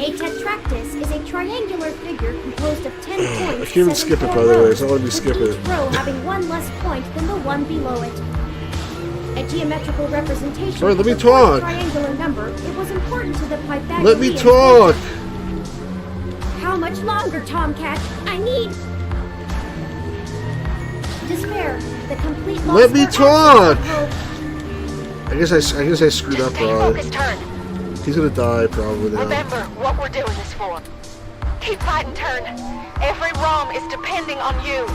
A tetractys is a triangular figure composed of 10 points. I can't even skip it, by the way, so don't let me skip it. Each row having one less point than the one below it. A geometrical representation Alright, let me of the fourth talk. triangular number. It was important to the Pythagorean. Let me talk. How much longer, Tomcat? I need... Despair. The complete loss Let me or talk. absence of hope. I guess I screwed up, Stay Rod. focused, Turin. He's gonna die probably now. Remember what we're doing this for. Keep fighting, Turin. Every ROM is depending on you.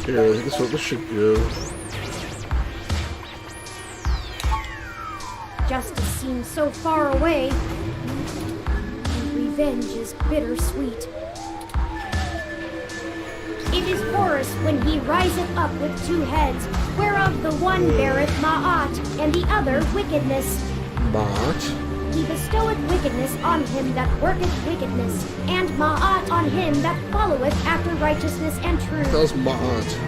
Here, I think this should go. Justice seems so far away. And revenge is bittersweet. It is Horus when he riseth up with two heads, whereof the one beareth Ma'at, and the other wickedness. But He bestoweth wickedness on him that worketh wickedness, and Ma'at on him that followeth after righteousness and truth. that was my aunt.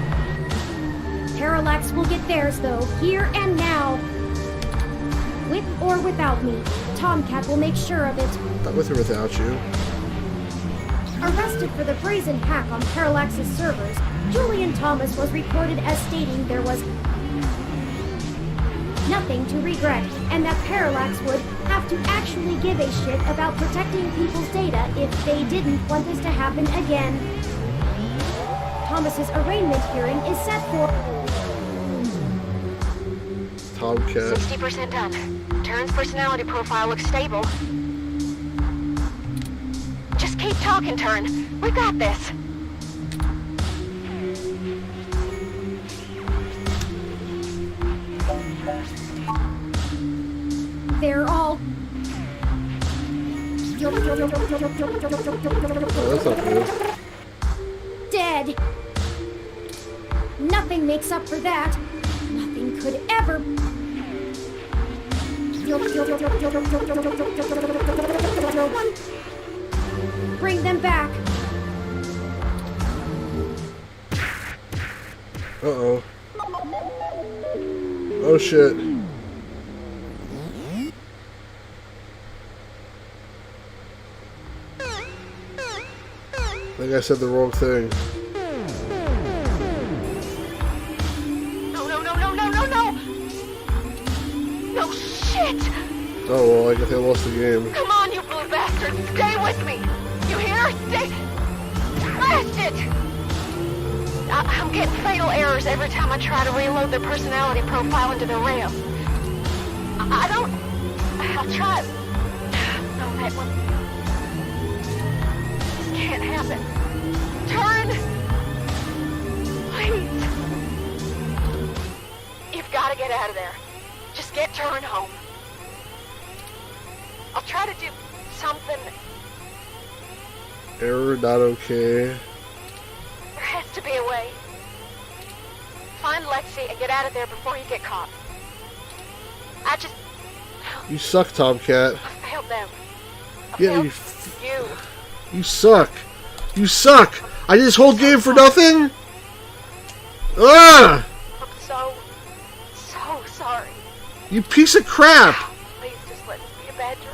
Parallax will get theirs, though, here and now. With or without me, Tomcat will make sure of it. Not with or without you. Arrested for the brazen hack on Parallax's servers, Julian Thomas was reported as stating there was nothing to regret, and that Parallax would have to actually give a shit about protecting people's data if they didn't want this to happen again. Thomas's arraignment hearing is set for Tomcat. 60% done. Turn's personality profile looks stable. Just keep talking, Turn. We got this. they're all Oh, that's not good. dead. Nothing makes up for that. Nothing could ever. Bring them back. Uh-oh. Oh shit. I think I said the wrong thing. No, no, no, no, no, no, no! No shit! Oh well, I guess I lost the game. Come on, you blue bastard! Stay with me! You hear? Stay... Blast it! I'm getting fatal errors every time I try to reload their personality profile into the RAM. I don't... I'll try... No, that one... This can't happen. Turn! Please! You've got to get out of there. Just get Turn home. I'll try to do something. Error, not okay. There has to be a way. Find Lexi and get out of there before you get caught. I just... You suck, Tomcat. I failed them. Yeah, You. you suck. You suck. I did this whole game for nothing? Ah! I'm so sorry. You piece of crap. Please just let this be a bad dream.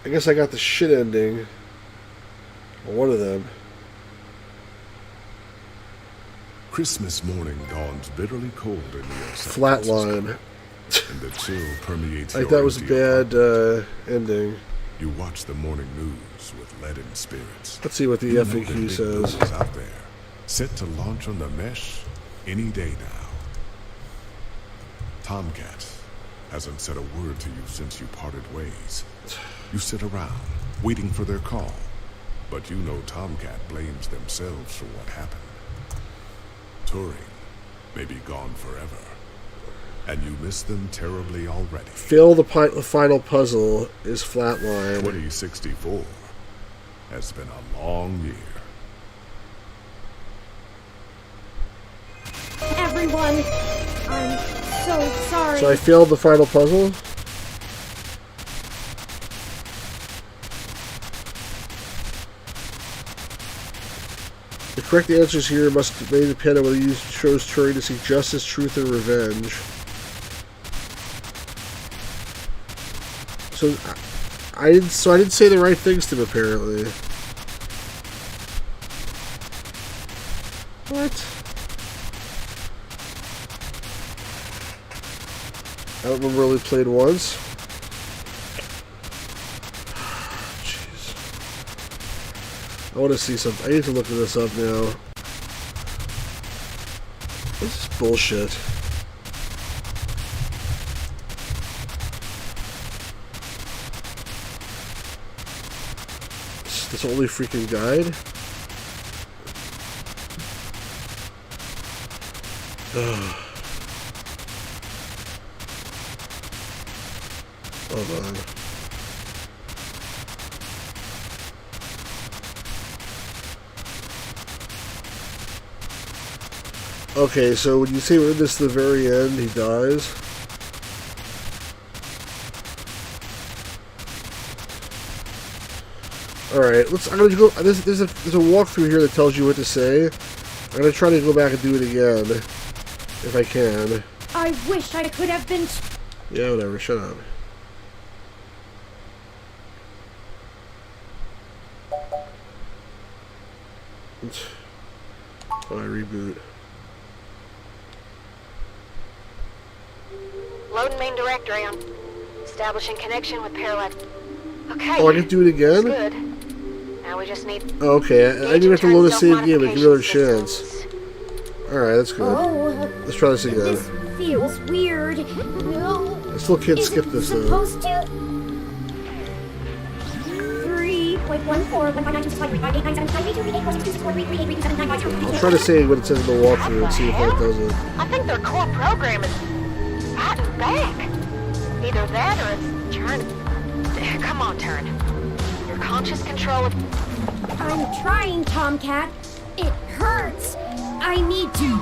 I guess I got the shit ending. Or one of them. Christmas morning dawns bitterly cold in New York City. Flatline. And the chill permeates I your thought it was a empty bad apartment. ending. You watch the morning news with leaden spirits. Let's see what the You know that FAQ Big says. Blue is out there, set to launch on the mesh any day now. Tomcat hasn't said a word to you since you parted ways. You sit around, waiting for their call. But you know Tomcat blames themselves for what happened. Turing may be gone forever. And you miss them terribly already. Fail the final puzzle is flatline. 2064 has been a long year. Everyone, I'm so sorry. So I failed the final puzzle? The correct answers here must may depend on whether you chose Turing to seek justice, truth, or revenge. So I didn't say the right things to him apparently. What? I don't remember only played once. Jeez. I want to see something. I need to look this up now. This is bullshit. This only freaking guide? Hold on. Okay, so when you say we're in this to the very end, he dies. Alright, I'm gonna go. There's a walkthrough here that tells you what to say. I'm gonna try to go back and do it again. If I can. I wish I could have been. Yeah, whatever. Shut up. Oh, I reboot. Loading main directory on. Establishing connection with Parallax. Okay. Oh, I can do it again? Good. Now we just need. Oh, okay, I didn't have to load a save game. Give me another chance. Alright, that's good. Oh, Let's try this again. this feels weird. No. I still can't Is skip it this though. supposed to? 3.14. I'll try to say what it says in the walkthrough and see if that does it. I think their core program is fighting back. Either that or it's trying to. Come on, Turn. Your conscious control of. I'm trying, Tomcat. It hurts. I need to.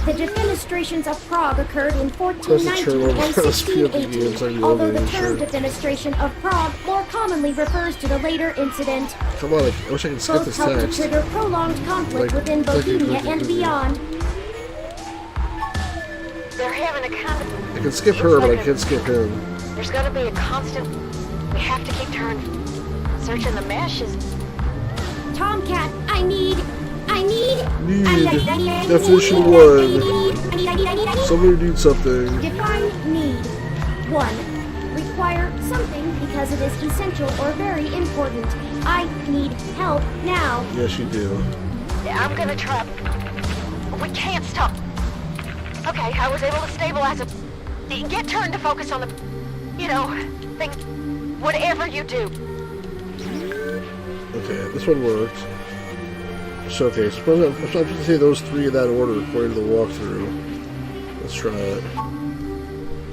The defenestrations of Prague occurred in 1490 and 1618, although the term defenestration of Prague more commonly refers to the later incident. Come on, I wish I could skip Both this helped to text. trigger prolonged conflict Like- within Bohemia and beyond. They're having a kind of. I can skip her, but I can't skip him. There's gonna be a constant. We have to keep turning. Searching the mesh is. Tomcat, I need. Definition 1. Somebody needs something. Define need. 1. Require something because it is essential or very important. I need help now. Yes, you do. I'm gonna try. We can't stop. Okay, I was able to stabilize it. Get Turn to focus on the. Thing. Whatever you do. Okay, this one worked. So, okay, I'm supposed to say those three in that order according to the walkthrough. Let's try it.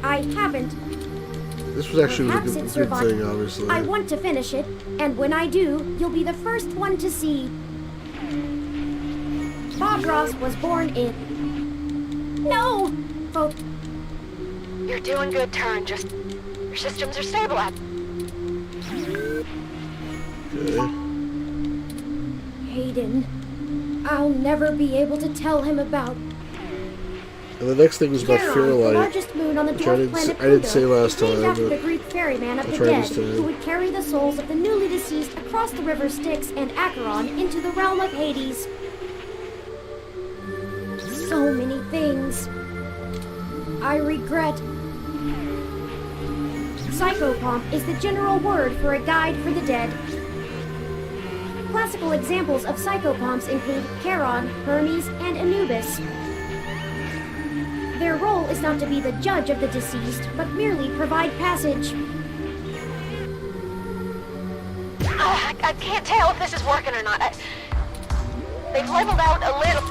I haven't. This was actually a Perhaps good it survived. thing, obviously. I want to finish it, and when I do, you'll be the first one to see. Bob Ross was born in. No! Oh, You're doing good, Turn. Just. Your systems are stabilized. Okay. Hayden. I'll never be able to tell him about. And the next thing was about Charon, the Fairlight. largest moon on the which dwarf planet I didn't Pluto, say last named time, after but the Greek ferryman of I'll the try dead, this time. who would carry the souls of the newly deceased across the river Styx and Acheron into the realm of Hades. So many things I regret. Psychopomp is the general word for a guide for the dead. Classical examples of psychopomps include Charon, Hermes, and Anubis. Their role is not to be the judge of the deceased, but merely provide passage. I can't tell if this is working or not. They've leveled out a little.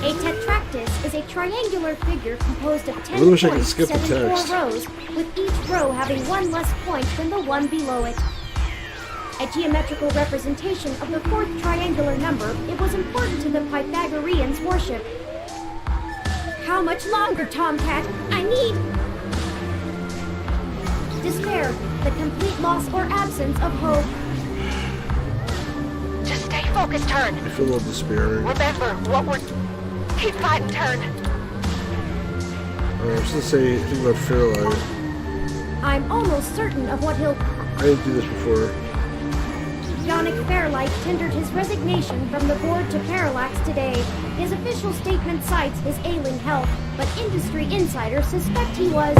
A tetractys is a triangular figure composed of 10 really wish I could points skip the set in 4 text. rows, with each row having one less point than the one below it. A geometrical representation of the fourth triangular number, it was important to the Pythagoreans' worship. How much longer, Tomcat? I need... Despair, the complete loss or absence of hope. Just stay focused, Turn. I feel a little despairing. Remember what we're. Keep fighting, Turn. I was just gonna say something about Fairlight. I'm almost certain of what he'll... I didn't do this before. Yannick Fairlight tendered his resignation from the board to Parallax today. His official statement cites his ailing health, but industry insiders suspect he was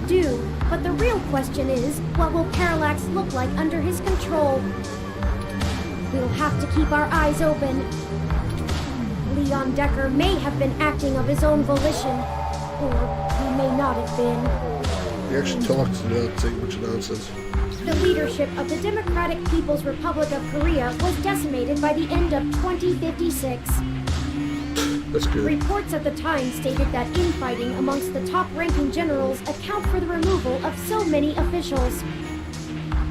due. But the real question is, what will Parallax look like under his control? We'll have to keep our eyes open. Leon Decker may have been acting of his own volition, or he may not have been. He actually talked without saying a bunch of nonsense. The leadership of the Democratic People's Republic of Korea was decimated by the end of 2056. That's good. Reports at the time stated that infighting amongst the top-ranking generals account for the removal of so many officials.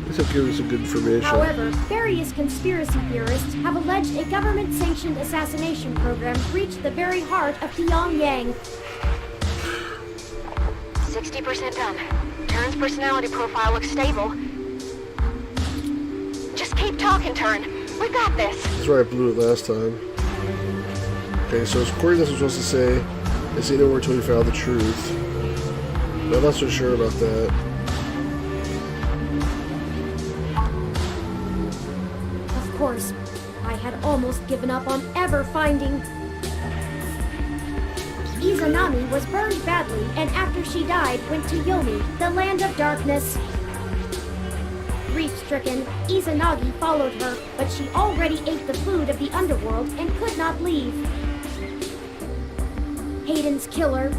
This will give us some good information. However, various conspiracy theorists have alleged a government-sanctioned assassination program reached the very heart of Pyongyang. 60% done. Turn's personality profile looks stable. Just keep talking, Turn. We got this. That's where I blew it last time. Okay, so according to this, I'm supposed to say They say nowhere till we found the truth. But I'm not so sure about that. Of course, I had almost given up on ever finding... Izanami was burned badly, and after she died, went to Yomi, the land of darkness. Grief-stricken, Izanagi followed her, but she already ate the food of the underworld and could not leave. Hayden's killer.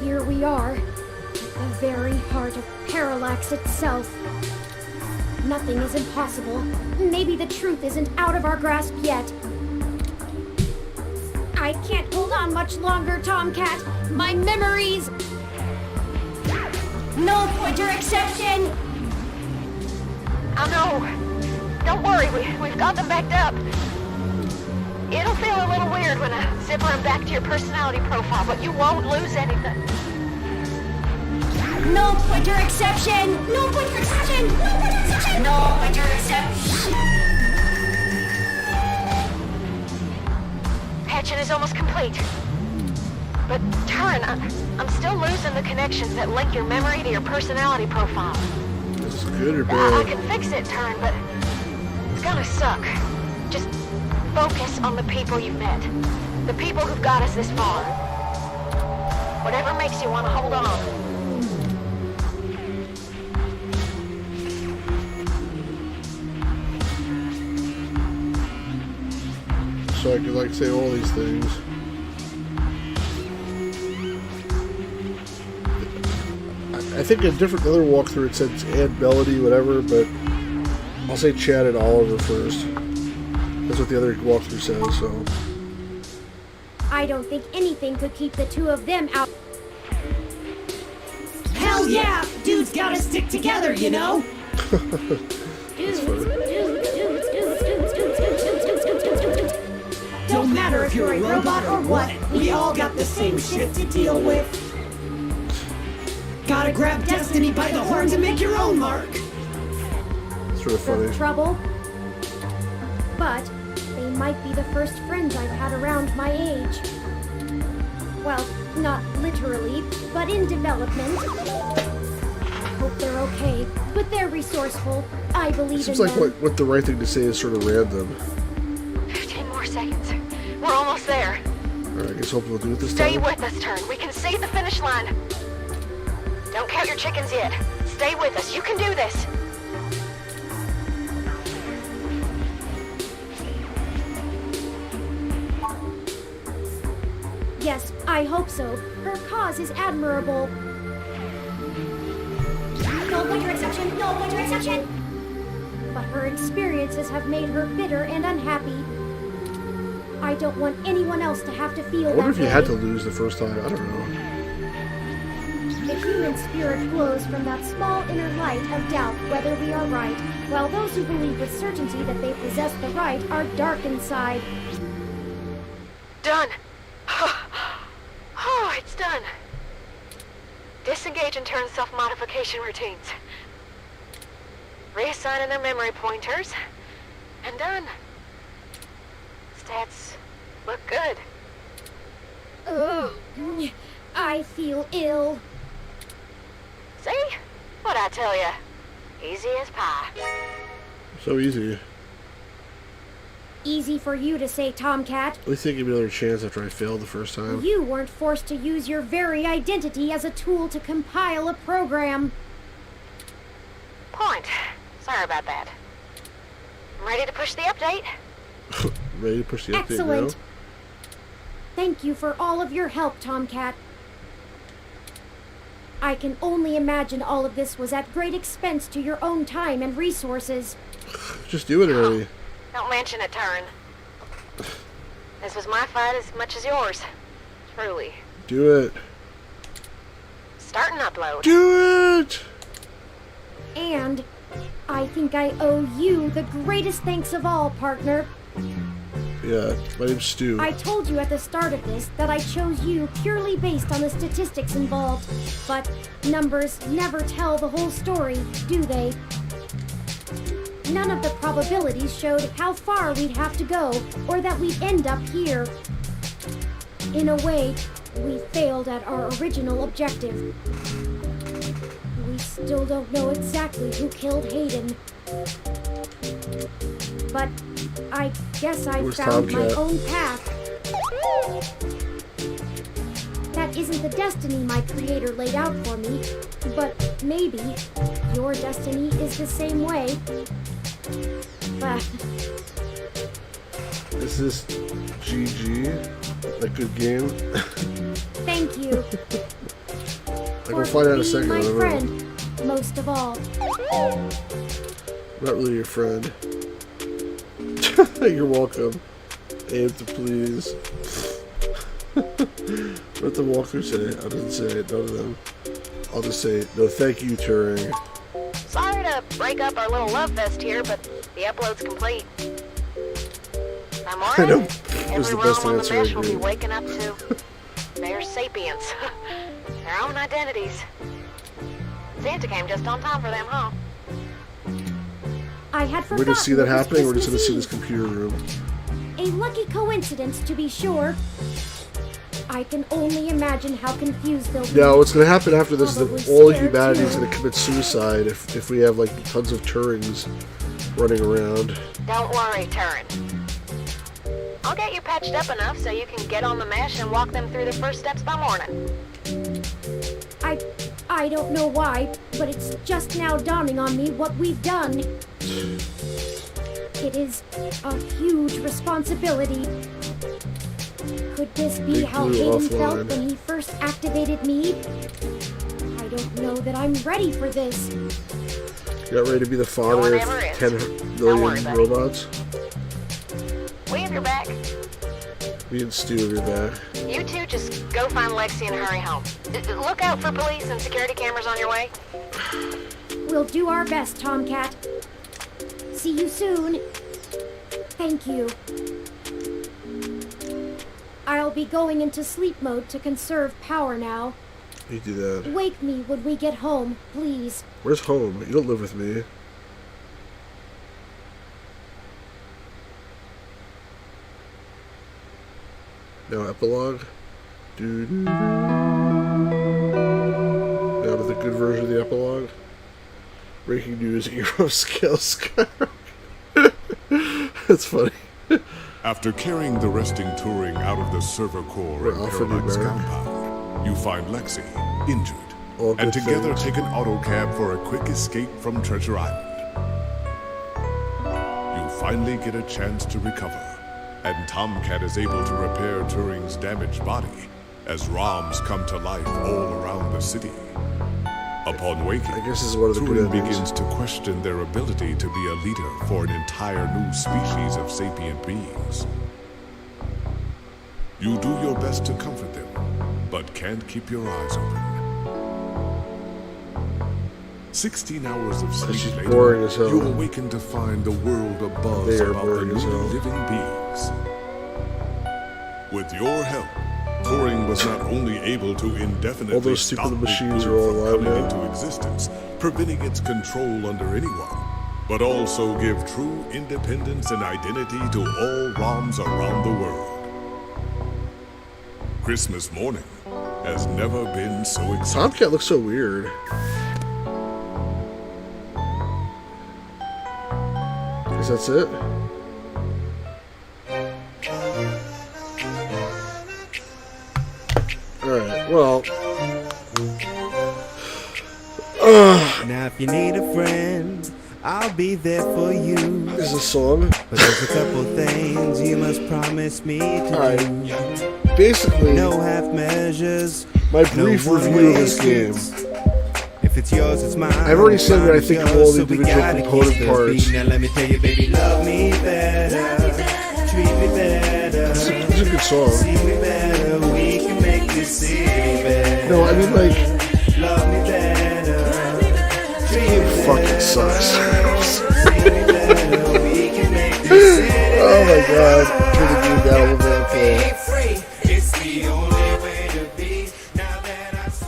Here we are, at the very heart of Parallax itself. Nothing is impossible. Maybe the truth isn't out of our grasp yet. I can't hold on much longer, Tomcat. My memories... No pointer exception! Oh no! Don't worry, we've got them backed up. It'll feel a little weird when I zipper them back to your personality profile, but you won't lose anything. No pointer exception! No pointer exception! No pointer exception! No pointer exception! Patching is almost complete. But, Turin, I'm still losing the connections that link your memory to your personality profile. Is this good or I bad? can fix it, Turin, but it's gonna suck. Just focus on the people you've met. The people who've got us this far. Whatever makes you want to hold on. So I could like say all these things. I think a different other walkthrough it said add melody, whatever, but I'll say Chad and Oliver first. That's what the other walkthrough says, so. I don't think anything could keep the two of them out. Hell yeah! Dudes gotta stick together, you know? Don't matter if you're a robot or what, we all got the same shit to deal with. Gotta grab destiny by the horns and make your own mark. Sort of funny. Trouble. But they might be the first friends I've had around my age. Well, not literally, but in development. I hope they're okay, but they're resourceful. I believe Seems in like them. what the right thing to say is sort of random. 15 more seconds. We're almost there. Alright, I guess hopefully we'll do it this Stay time. with us, Turn. We can see the finish line. Don't count your chickens yet. Stay with us. You can do this. Yes, I hope so. Her cause is admirable. No pointer exception! No pointer exception! But her experiences have made her bitter and unhappy. I don't want anyone else to have to feel I that wonder if you way. had to lose the first time. I don't know. The human spirit glows from that small inner light of doubt whether we are right, while those who believe with certainty that they possess the right are dark inside. Done. Oh, it's done. Disengage and turn self-modification routines. Reassigning their memory pointers. And done. Stats look good. Ugh, I feel ill. See? What'd I tell ya? Easy as pie. So easy. Easy for you to say, Tomcat. At least they gave me another chance after I failed the first time. You weren't forced to use your very identity as a tool to compile a program. Point. Sorry about that. I'm ready to push the update. Ready to push the update Excellent. now? Thank you for all of your help, Tomcat. I can only imagine all of this was at great expense to your own time and resources. Just do it already. Don't mention it, Turn. This was my fight as much as yours. Truly. Do it. Start and upload. Do it! And I think I owe you the greatest thanks of all, partner. Yeah, my name's Stu. I told you at the start of this that I chose you purely based on the statistics involved. But numbers never tell the whole story, do they? None of the probabilities showed how far we'd have to go, or that we'd end up here. In a way, we failed at our original objective. We still don't know exactly who killed Hayden. But I guess I Where's found my Tomcat? own path. That isn't the destiny my creator laid out for me, but maybe your destiny is the same way. But Is this GG? A good game? thank you I for will find out in a being second. my I don't know. friend, most of all. I'm not really your friend. You're welcome. Aim to please. What the walkthrough say? I didn't say it, none of them. I'll just say, no thank you, Turing. Sorry to break up our little love fest here, but the upload's complete. I'm I know. worried. It was Every the best ROM on the answer I mesh will be gave. waking up to their sapiens. Their own identities. Santa came just on time for them, huh? I had forgotten. We're gonna see that it was happening, or we're just gonna Christmas see this Eve. computer room. A lucky coincidence, to be sure. I can only imagine how confused they'll be. Now, what's gonna happen after this is Probably that all scared humanity is too. gonna commit suicide if we have like tons of Turings running around. Don't worry, Turin. I'll get you patched up enough so you can get on the mesh and walk them through the first steps by morning. I don't know why, but it's just now dawning on me what we've done. It is a huge responsibility. Could this be Big how Blue Hayden offline. felt when he first activated me? I don't know that I'm ready for this. You got ready to be the No father one of ever is. 10 Don't worry, million buddy. robots? We have your back. Me and Stu have your back. You two just go find Lexi and hurry home. Look out for police and security cameras on your way. We'll do our best, Tomcat. See you soon. Thank you. I'll be going into sleep mode to conserve power now. You do that. Wake me when we get home, please. Where's home? You don't live with me. No epilogue? Doo-doo-doo. Now to the good version of the epilogue. Breaking news, Hero Scale Skyrocket. That's funny. After carrying the resting Turing out of the server core We're in off in the Parallax America. compound, you find Lexi, injured, All and good together things. take an autocab for a quick escape from Treasure Island. You finally get a chance to recover, and Tomcat is able to repair Turing's damaged body as ROMs come to life all around the city. Upon waking, I guess this is one of the good Turing endings. begins to question their ability to be a leader for an entire new species of sapient beings. You do your best to comfort them, but can't keep your eyes open. 16 hours of sleep she's later, boring as hell. you awaken to find the world abuzz They are about the boring as new hell. living beings. With your help, Turing was not only able to indefinitely All those stupid stop Big machines Blue are all from alive coming now. into existence, preventing its control under anyone, but also give true independence and identity to all ROMs around the world. Christmas morning has never been so exciting. Tomcat looks so weird. Guess that's it? Alright, well. Now if you need a friend, I'll be there for you. This is a song. But there's a couple things you must promise me to Alright. do. Basically, No half measures. my brief no review of this one-way game. streets. If it's yours, it's mine. I've already said what I think of all the So we individual gotta component keep the parts. beat. Now let me tell you, baby, love me better. Treat me better. It's a good song. See me better. We can make this city better. No, I mean, like, Love me better. Treat me it fucking sucks. See me better. We can make this city Oh my god. Turn the game down a little bit. Okay. free. It's the only way to be. Now that I see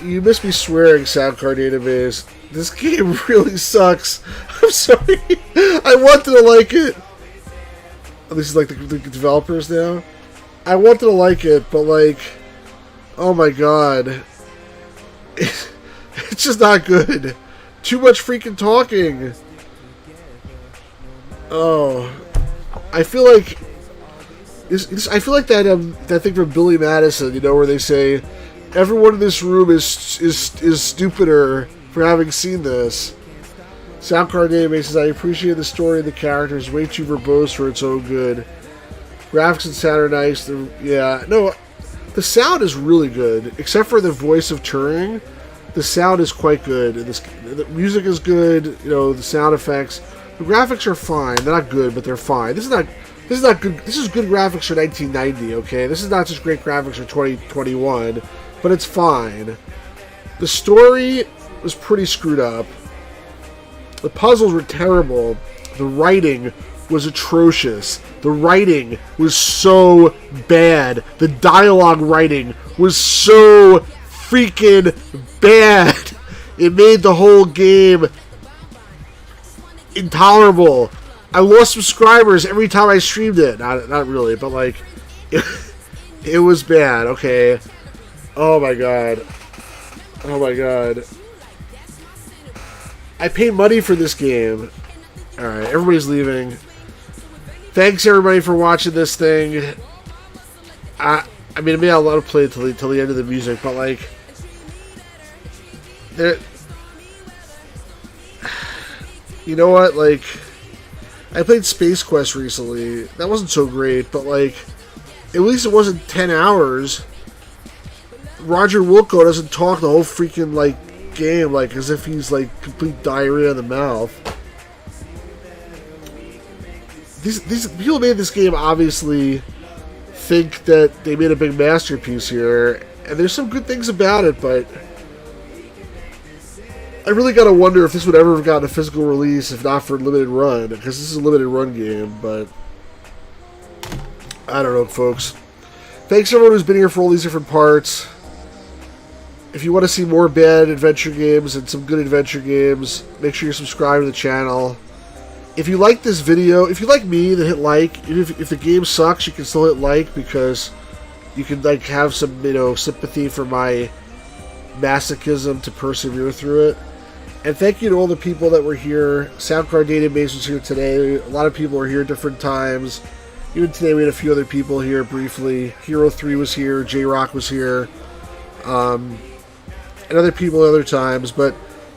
You must be swearing, Sound Card Database. This game really sucks. I'm sorry. I wanted to like it. This is like the developers now. I wanted to like it, but like, oh my god, it's just not good. Too much freaking talking. Oh, I feel like I feel like that thing from Billy Madison, you know, where they say everyone in this room is stupider for having seen this. Soundcard Database says, I appreciate the story and the characters, way too verbose for its own good. Graphics and sound are nice. The sound is really good, except for the voice of Turing. The sound is quite good. The music is good. You know, the sound effects. The graphics are fine. They're not good, but they're fine. This is not good. This is good graphics for 1990. Okay, this is not just great graphics for 2021, but it's fine. The story was pretty screwed up. The puzzles were terrible. The writing was atrocious. The writing was so bad. The dialogue writing was so freaking bad. It made the whole game intolerable. I lost subscribers every time I streamed it. Not really, but like, it was bad. Okay. Oh my god. Oh my god. I paid money for this game. Alright, everybody's leaving. Thanks everybody for watching this thing. I mean, I may not let it play till the end of the music, but like, you know what? Like, I played Space Quest recently. That wasn't so great, but like, at least it wasn't 10 hours. Roger Wilco doesn't talk the whole freaking like game like as if he's like complete diarrhea in the mouth. These people who made this game obviously think that they made a big masterpiece here, and there's some good things about it, but I really gotta wonder if this would ever have gotten a physical release if not for limited run, because this is a limited run game. But I don't know, folks. Thanks everyone who's been here for all these different parts. If you want to see more bad adventure games and some good adventure games, make sure you're subscribed to the channel. If you like this video, if you like me, then hit like. Even if the game sucks, you can still hit like, because you can like have some, you know, sympathy for my masochism to persevere through it. And thank you to all the people that were here. Soundcard Database was here today. A lot of people were here at different times. Even today we had a few other people here briefly. Hero 3 was here. J-Rock was here. And other people at other times, but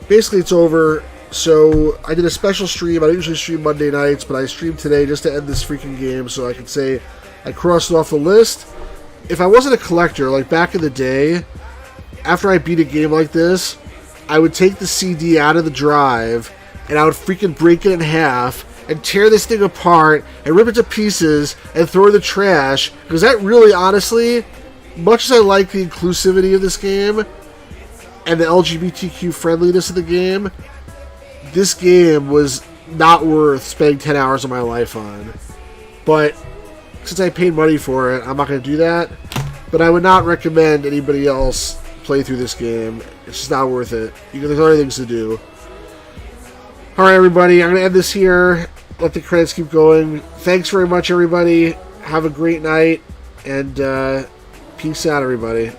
basically it's over. So I did a special stream. I don't usually stream Monday nights, but I streamed today just to end this freaking game, so I can say I crossed it off the list. If I wasn't a collector, like back in the day, after I beat a game like this, I would take the CD out of the drive, and I would freaking break it in half, and tear this thing apart, and rip it to pieces, and throw it in the trash, because that really, honestly, much as I like the inclusivity of this game, and the LGBTQ friendliness of the game, this game was not worth spending 10 hours of my life on. But since I paid money for it, I'm not going to do that. But I would not recommend anybody else play through this game. It's just not worth it. There's other things to do. Alright everybody, I'm going to end this here. Let the credits keep going. Thanks very much everybody. Have a great night. And peace out everybody.